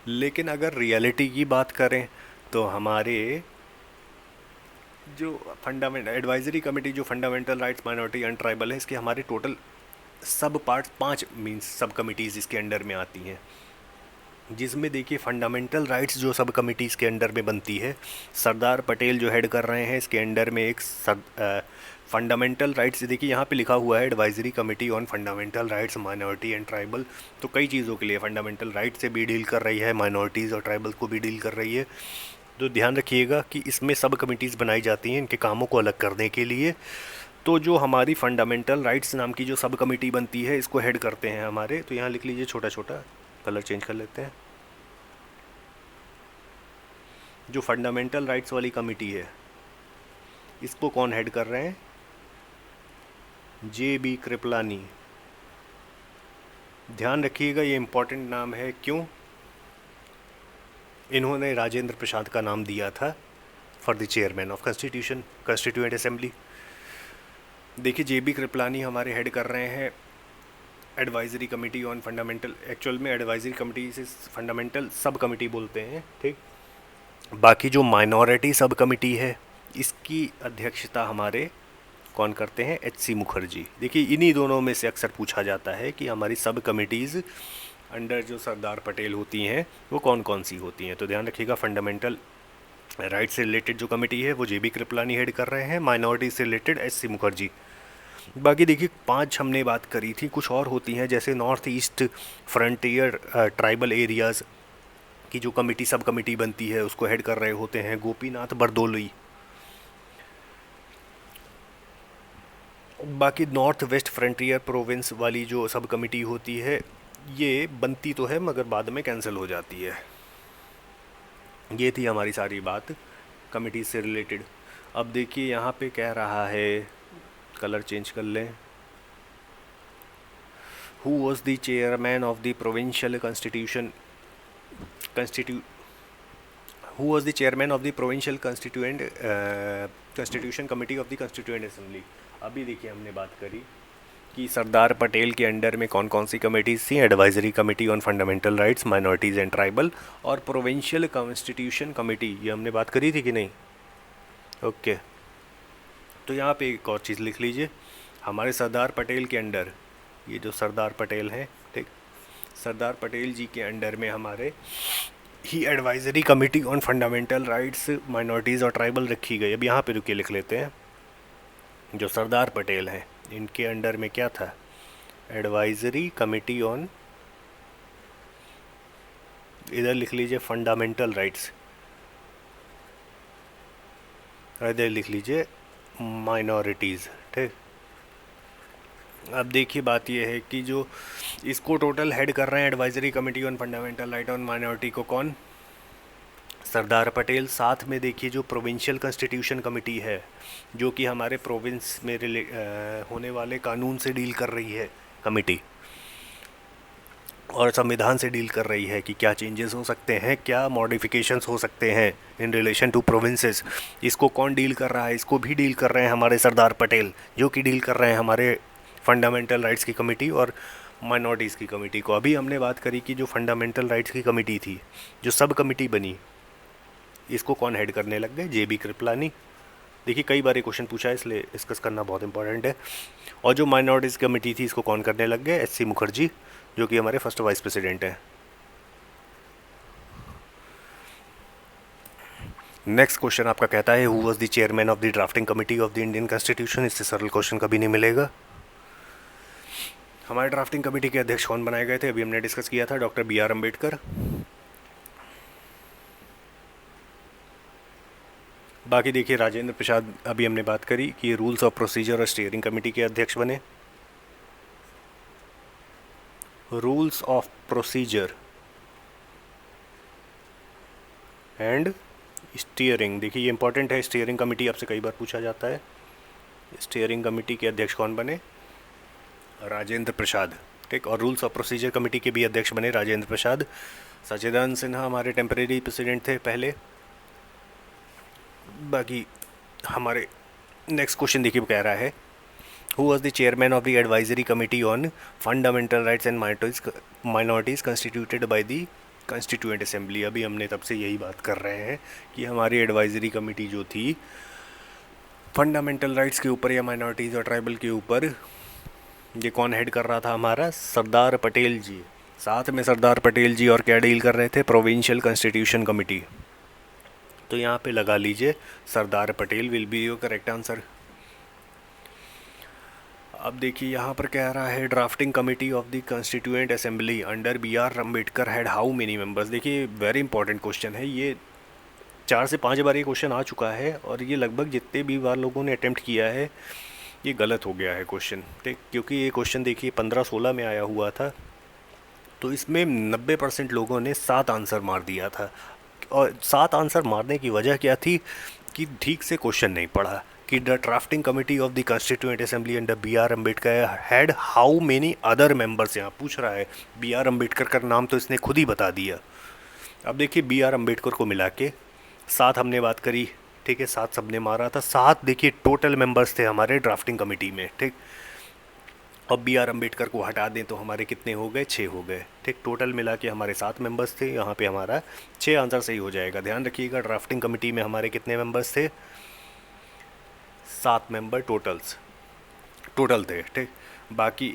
Speaker 1: लेकिन अगर रियलिटी की बात करें तो हमारे जो एडवाइज़री कमेटी जो fundamental rights minority and tribal है, इसके हमारे टोटल सब पार्ट्स 5 मीन्स सब कमिटीज़ इसके अंडर में आती हैं, जिसमें देखिए फंडामेंटल राइट्स जो सब कमिटीज़ के अंडर में बनती है, सरदार पटेल जो हेड कर रहे हैं, इसके अंडर में एक फंडामेंटल राइट्स, देखिए यहाँ पे लिखा हुआ है advisory committee on fundamental rights minority and tribal. तो कई चीज़ों के लिए फंडामेंटल राइट से भी डील कर रही है, माइनॉरिटीज़ और ट्राइबल को भी डील कर रही है। तो ध्यान रखिएगा कि इसमें सब कमिटीज़ बनाई जाती हैं इनके कामों को अलग करने के लिए। तो जो हमारी फंडामेंटल राइट्स नाम की जो सब कमेटी बनती है, इसको हेड करते हैं हमारे, तो यहाँ लिख लीजिए, छोटा छोटा कलर चेंज कर लेते हैं। जो फंडामेंटल राइट्स वाली कमेटी है, इसको कौन हेड कर रहे हैं? J B Kripalani. ध्यान रखिएगा ये इम्पोर्टेंट नाम है, क्यों? इन्होंने राजेंद्र प्रसाद का नाम दिया था for the chairman of constituent assembly. देखिए जे बी कृपलानी हमारे हेड कर रहे हैं advisory committee on fundamental, actual में एडवाइज़री कमेटी से फंडामेंटल सब कमेटी बोलते हैं। ठीक, बाकी जो माइनॉरिटी सब कमेटी है, इसकी अध्यक्षता हमारे कौन करते हैं? H C Mukherjee. देखिए इन्हीं दोनों में से अक्सर पूछा जाता है कि हमारी सब कमिटीज़ अंडर जो सरदार पटेल होती हैं वो कौन कौन सी होती हैं। तो ध्यान रखिएगा, फंडामेंटल राइट से रिलेटेड जो कमेटी है वो जे बी कृपलानी हेड कर रहे हैं, माइनॉरिटी से रिलेटेड एच सी मुखर्जी। बाकी देखिए 5 हमने बात करी थी, कुछ और होती हैं जैसे north east frontier tribal areas की जो कमेटी सब कमेटी बनती है, उसको हेड कर रहे होते हैं गोपीनाथ बरदोली। बाकी नॉर्थ वेस्ट फ्रंटियर प्रोविंस वाली जो सब कमेटी होती है, ये बनती तो है मगर बाद में कैंसिल हो जाती है। ये थी हमारी सारी बात कमेटी से रिलेटेड। अब देखिए यहाँ पे कह रहा है, कलर चेंज कर लें, who was the chairman of the provincial who was the chairman of the provincial constitution committee of the constituent assembly. अभी देखिए हमने बात करी कि सरदार पटेल के अंडर में कौन कौन सी कमेटीज़ थी। Advisory committee on fundamental rights, minorities and tribal, और प्रोविंशियल कॉन्स्टिट्यूशन कमेटी, ये हमने बात करी थी कि नहीं। ओके, तो यहाँ पे एक और चीज़ लिख लीजिए, हमारे सरदार पटेल के अंडर, ये जो सरदार पटेल हैं, ठीक, सरदार पटेल जी के अंडर में हमारे ही advisory committee on fundamental rights, minorities और ट्राइबल रखी गई। अब यहाँ पे रुके लिख लेते हैं, जो सरदार पटेल हैं इनके अंडर में क्या था, एडवाइजरी कमेटी ऑन, इधर लिख लीजिए फंडामेंटल राइट्स, इधर लिख लीजिए माइनॉरिटीज़, ठीक। अब देखिए बात यह है कि जो इसको टोटल हेड कर रहे हैं advisory committee on fundamental right on minority को, कौन, सरदार पटेल। साथ में देखिए जो प्रोविंशियल कॉन्स्टिट्यूशन कमेटी है, जो कि हमारे प्रोविंस में होने वाले कानून से डील कर रही है कमेटी, और संविधान से डील कर रही है कि क्या चेंजेस हो सकते हैं, क्या मॉडिफिकेशंस हो सकते हैं इन रिलेशन टू प्रोविंसेस। इसको कौन डील कर रहा है, इसको भी डील कर रहे हैं हमारे सरदार पटेल, जो कि डील कर रहे हैं हमारे फंडामेंटल राइट्स की कमेटी और माइनॉरिटीज़ की कमेटी को। अभी हमने बात करी कि जो फंडामेंटल राइट्स की कमेटी थी, जो सब कमेटी बनी, इसको कौन हेड करने लग गए, जे बी कृपलानी। देखिए कई बार ये क्वेश्चन पूछा है, इसलिए डिस्कस करना बहुत इंपॉर्टेंट है। और जो माइनॉरिटीज़ कमेटी थी, इसको कौन करने लग गए, एस सी मुखर्जी, जो कि हमारे फर्स्ट वाइस प्रेसिडेंट हैं। नेक्स्ट क्वेश्चन आपका कहता है, who was the chairman of the drafting committee of the Indian constitution. इससे सरल क्वेश्चन कभी नहीं मिलेगा। हमारे ड्राफ्टिंग कमेटी के अध्यक्ष कौन बनाए गए थे, अभी हमने डिस्कस किया था, डॉक्टर बी आर अम्बेडकर। बाकी देखिए राजेंद्र प्रसाद, अभी हमने बात करी कि रूल्स ऑफ प्रोसीजर और स्टीयरिंग कमेटी के अध्यक्ष बने। Rules of procedure and steering, देखिए ये इंपॉर्टेंट है, स्टीयरिंग कमेटी आपसे कई बार पूछा जाता है। स्टीयरिंग कमेटी के अध्यक्ष कौन बने, राजेंद्र प्रसाद, ठीक। और रूल्स ऑफ प्रोसीजर कमेटी के भी अध्यक्ष बने राजेंद्र प्रसाद। सच्चिदानंद सिन्हा हमारे टेम्परेरी प्रेसिडेंट थे पहले। बाकी हमारे नेक्स्ट क्वेश्चन देखिए वो कह रहा है, who was the chairman of the advisory committee on fundamental rights and minorities constituted by the constituent assembly. अभी हमने तब से यही बात कर रहे हैं कि हमारी एडवाइजरी कमेटी जो थी फंडामेंटल राइट्स के ऊपर या माइनॉरिटीज़ और ट्राइबल के ऊपर, ये कौन हेड कर रहा था, हमारा सरदार पटेल जी। साथ में सरदार पटेल जी और क्या डील कर रहे थे, प्रोविंशियल कॉन्स्टिट्यूशन कमेटी। तो यहाँ पे लगा लीजिए Sardar Patel will be your correct answer. अब देखिए यहाँ पर कह रहा है, drafting committee of the constituent assembly under B R Ambedkar had how many members. देखिए वेरी इंपॉर्टेंट क्वेश्चन है ये, 4 से 5 बार ये क्वेश्चन आ चुका है, और ये लगभग जितने भी बार लोगों ने अटेम्प्ट किया है ये गलत हो गया है क्वेश्चन, ठीक। क्योंकि ये क्वेश्चन देखिए 15-16 में आया हुआ था, तो इसमें 90% लोगों ने 7 आंसर मार दिया था। और 7 आंसर मारने की वजह क्या थी कि ठीक से क्वेश्चन नहीं पढ़ा कि the drafting committee of the constituent assembly under B R Ambedkar had how many other members. यहाँ पूछ रहा है, बी आर अम्बेडकर का नाम तो इसने खुद ही बता दिया। अब देखिए बी आर अम्बेडकर को मिला के 7 हमने बात करी, ठीक है, 7 सबने मारा था। 7 देखिए टोटल मेंबर्स थे हमारे ड्राफ्टिंग कमेटी में, ठीक। अब बी आर अम्बेडकर को हटा दें तो हमारे कितने हो गए, 6 हो गए, ठीक। टोटल मिला के हमारे 7 मेंबर्स थे, यहाँ पे हमारा 6 आंसर सही हो जाएगा। ध्यान रखिएगा ड्राफ्टिंग कमेटी में हमारे कितने मेंबर्स थे, 7 मेंबर टोटल थे, ठीक। बाकी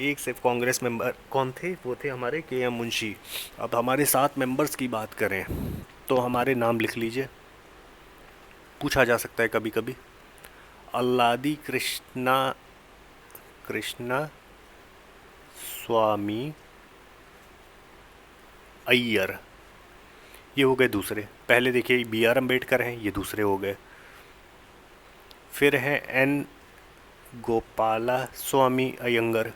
Speaker 1: एक सिर्फ कांग्रेस मेंबर कौन थे, वो थे हमारे के एम मुंशी। अब हमारे 7 मेंबर्स की बात करें तो हमारे नाम लिख लीजिए, पूछा जा सकता है कभी कभी। अल्लादी कृष्णा स्वामी अय्यर, ये हो गए दूसरे। पहले देखिए बी आर अम्बेडकर हैं, ये दूसरे हो गए। फिर हैं एन गोपाला स्वामी अयंगर,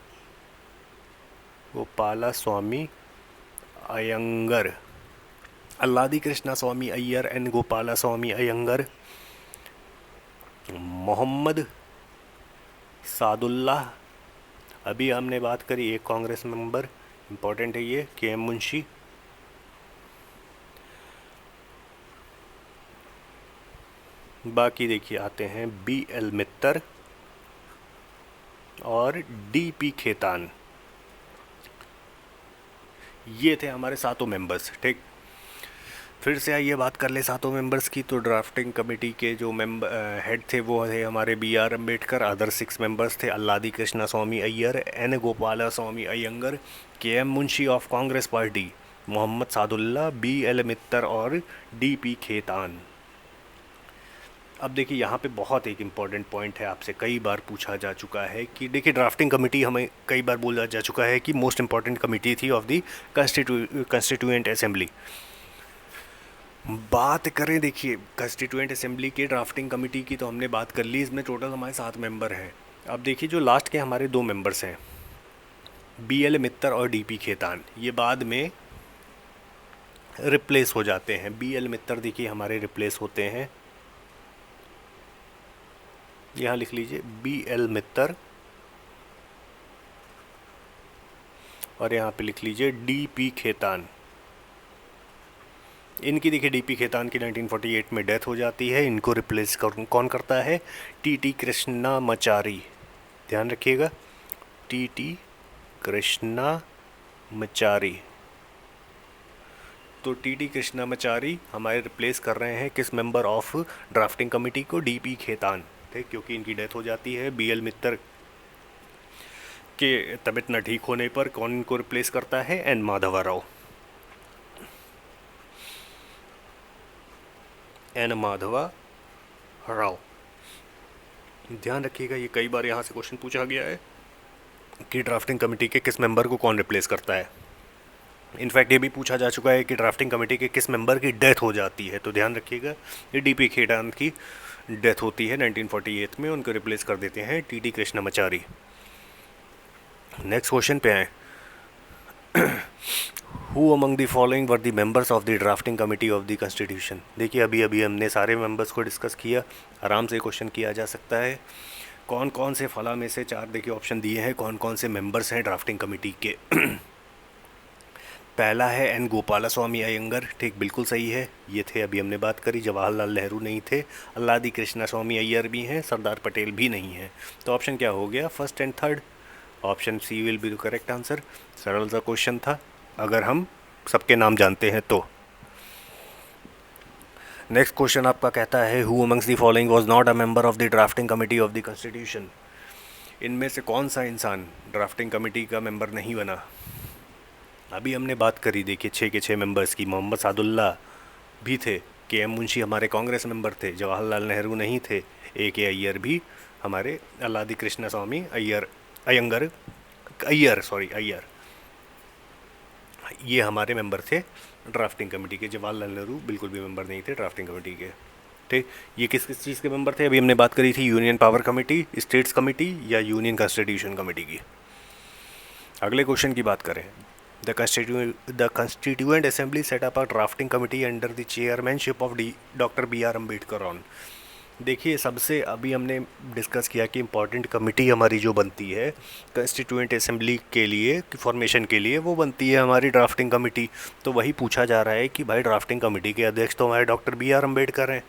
Speaker 1: गोपाला स्वामी अयंगर, अल्लादी कृष्णा स्वामी अय्यर एन गोपाला स्वामी अयंगर। मोहम्मद सादुल्लाह, अभी हमने बात करी, एक कांग्रेस मेंबर, इम्पोर्टेंट है ये, के एम मुंशी। बाकी देखिए आते हैं बी एल मित्तर, और डीपी खेतान। ये थे हमारे सातों मेंबर्स। ठीक, फिर से आइए बात कर ले सातों मेंबर्स की। तो ड्राफ्टिंग कमेटी के जो हेड थे वो थे हमारे B.R. अम्बेडकर। अदर 6 मेंबर्स थे Alladi Krishnaswami Ayyar, N. Gopalaswami Ayyangar, K.M. Munshi of Congress party, Mohammad Saadulla, B.L. Mitter और D.P. खेतान। अब देखिए यहाँ पे बहुत एक इम्पॉर्टेंट पॉइंट है, आपसे कई बार पूछा जा चुका है कि देखिए ड्राफ्टिंग कमेटी हमें कई बार बोला जा चुका है कि मोस्ट इम्पॉर्टेंट कमेटी थी ऑफ द कंस्टिट्यूएंट असेंबली। बात करें देखिए कंस्टिट्यूएंट असेंबली के ड्राफ्टिंग कमेटी की, तो हमने बात कर ली। इसमें टोटल हमारे 7 मेंबर हैं। अब देखिए जो लास्ट के हमारे 2 मेंबर्स हैं B.L. मित्तर और D.P. खेतान, ये बाद में रिप्लेस हो जाते हैं। B.L. मित्तर देखिए हमारे रिप्लेस होते हैं, यहाँ लिख लीजिए B.L. मित्तर, और यहाँ पे लिख लीजिए D.P. खेतान। इनकी देखिए D.P. खेतान की 1948 में डेथ हो जाती है। इनको रिप्लेस कौन करता है? T.T. कृष्णामाचारी। ध्यान रखिएगा, T.T. कृष्णामाचारी। तो T.T. कृष्णामाचारी हमारे रिप्लेस कर रहे हैं किस मेंबर ऑफ ड्राफ्टिंग कमेटी को? D.P. खेतान। ठीक, क्योंकि इनकी डेथ हो जाती है। B.L. मित्तर के तबीयत न ठीक होने पर कौन इनको रिप्लेस करता है? N. माधवा राव। N. माधवा राव। ध्यान रखिएगा, ये कई बार यहाँ से क्वेश्चन पूछा गया है कि ड्राफ्टिंग कमेटी के किस मेंबर को कौन रिप्लेस करता है। इनफैक्ट ये भी पूछा जा चुका है कि ड्राफ्टिंग कमेटी के किस मेंबर की डेथ हो जाती है। तो ध्यान रखिएगा, ये D.P. खेतान की डेथ होती है 1948 में, उनको रिप्लेस कर देते हैं T.T. कृष्णामाचारी। नेक्स्ट क्वेश्चन पे आए। Who among the following were the members of the drafting committee of the constitution. देखिए अभी अभी हमने सारे मेंबर्स को डिस्कस किया, आराम से क्वेश्चन किया जा सकता है। कौन कौन से फला में से 4 देखिए ऑप्शन दिए हैं, कौन कौन से मेंबर्स हैं ड्राफ्टिंग कमेटी के। पहला है N. गोपाला स्वामी अयंगर। ठीक, बिल्कुल सही है, ये थे, अभी हमने बात करी। जवाहरलाल नेहरू नहीं थे। अल्लादी कृष्णा स्वामी अय्यर भी हैं, सरदार पटेल भी नहीं हैं। तो ऑप्शन क्या हो गया? First and third. Option C will be the correct answer. सरल सा क्वेश्चन था अगर हम सबके नाम जानते हैं तो। नेक्स्ट क्वेश्चन आपका कहता है who amongst the following was not a member of the drafting committee of the constitution. इनमें से कौन सा इंसान ड्राफ्टिंग कमेटी का मेंबर नहीं बना? अभी हमने बात करी देखिए 6 के 6 मेंबर्स की। मोहम्मद सादुल्ला भी थे, K.M. मुंशी हमारे कांग्रेस मेंबर थे, जवाहरलाल नेहरू नहीं थे, A.K. अय्यर भी हमारे अल्लादी कृष्णा स्वामी अयंगर अय्यर ये हमारे मेंबर थे ड्राफ्टिंग कमेटी के। जवाहरलाल नेहरू बिल्कुल भी मेंबर नहीं थे ड्राफ्टिंग कमेटी के। ठीक, ये किस किस चीज़ के मेंबर थे? अभी हमने बात करी थी union power committee, states committee या यूनियन कॉन्स्टिट्यूशन कमेटी की। अगले क्वेश्चन की बात करें। The constituent assembly set up a drafting committee under the chairmanship of doctor B.R. Ambedkar on. देखिए सबसे अभी हमने डिस्कस किया कि इम्पॉर्टेंट कमेटी हमारी जो बनती है कंस्टिट्यूएंट असेंबली के लिए फॉर्मेशन के लिए, वो बनती है हमारी ड्राफ्टिंग कमेटी। तो वही पूछा जा रहा है कि भाई ड्राफ्टिंग कमेटी के अध्यक्ष तो हमारे डॉक्टर B.R. अम्बेडकर हैं।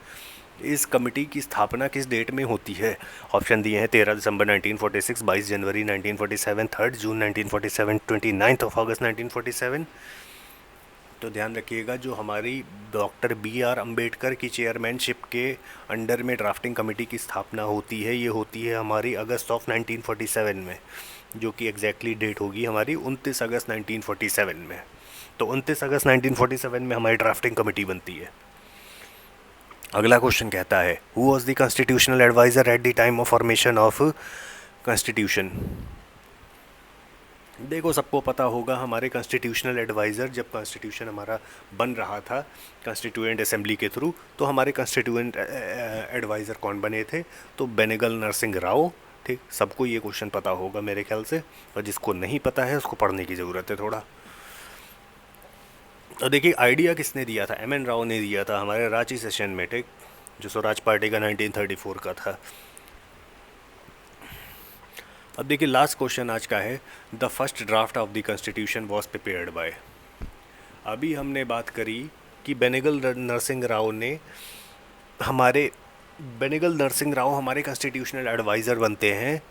Speaker 1: इस कमेटी की स्थापना किस डेट में होती है? ऑप्शन दिए हैं 13 दिसंबर 1946, 22 जनवरी 1947, 3 जून 1947, 29 अगस्त 1947। तो ध्यान रखिएगा, जो हमारी डॉक्टर B.R. अम्बेडकर की चेयरमैनशिप के अंडर में ड्राफ्टिंग कमेटी की स्थापना होती है, ये होती है हमारी अगस्त ऑफ 1947 में, जो कि एग्जैक्टली डेट होगी हमारी 29 अगस्त 1947 में। तो 29 अगस्त 1947 में हमारी ड्राफ्टिंग कमेटी बनती है। अगला क्वेश्चन कहता है who was the constitutional adviser at the time of formation of constitution. देखो सबको पता होगा हमारे कॉन्स्टिट्यूशनल एडवाइज़र जब कॉन्स्टिट्यूशन हमारा बन रहा था कॉन्स्टिट्यूएंट असेंबली के थ्रू, तो हमारे कॉन्स्टिट्यूएंट एडवाइज़र कौन बने थे? तो बेनेगल नरसिंह राव। ठीक, सबको ये क्वेश्चन पता होगा मेरे ख्याल से, और जिसको नहीं पता है उसको पढ़ने की ज़रूरत है थोड़ा। तो देखिए आइडिया किसने दिया था? M.N. राव ने दिया था हमारे रांची सेशन में। ठीक, जो स्वराज पार्टी का 1934 का था। अब देखिए लास्ट क्वेश्चन आज का है the first draft of the constitution was prepared by. अभी हमने बात करी कि बेनेगल नरसिंह राव हमारे कॉन्स्टिट्यूशनल एडवाइज़र बनते हैं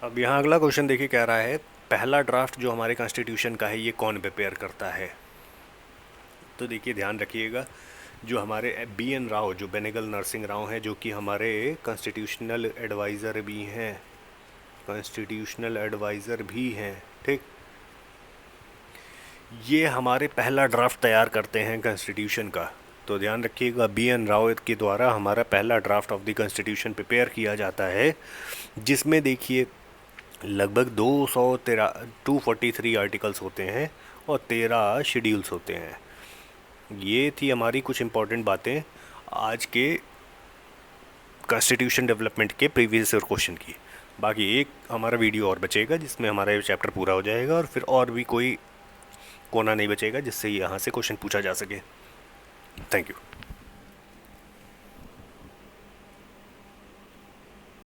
Speaker 1: अब यहाँ अगला क्वेश्चन देखिए, कह रहा है पहला ड्राफ्ट जो हमारे कॉन्स्टिट्यूशन का है ये कौन प्रिपेयर करता है। तो देखिए ध्यान रखिएगा, जो हमारे BN राव, जो बेनेगल नरसिंह राव हैं, जो कि हमारे कॉन्स्टिट्यूशनल एडवाइज़र भी हैं, कॉन्स्टिट्यूशनल एडवाइज़र भी हैं, ठीक। ये हमारे पहला ड्राफ्ट तैयार करते हैं कॉन्स्टिट्यूशन का। तो ध्यान रखिएगा, BN राव के द्वारा हमारा पहला draft of the constitution prepare किया जाता है, जिसमें देखिए लगभग 243 आर्टिकल्स होते हैं और 13 शेड्यूल्स होते हैं। ये थी हमारी कुछ इम्पॉर्टेंट बातें आज के कॉन्स्टिट्यूशन डेवलपमेंट के प्रीवियस ईयर क्वेश्चन की। बाकी एक हमारा वीडियो और बचेगा जिसमें हमारा ये चैप्टर पूरा हो जाएगा, और फिर और भी कोई कोना नहीं बचेगा जिससे यहाँ से क्वेश्चन पूछा जा सके। Thank you.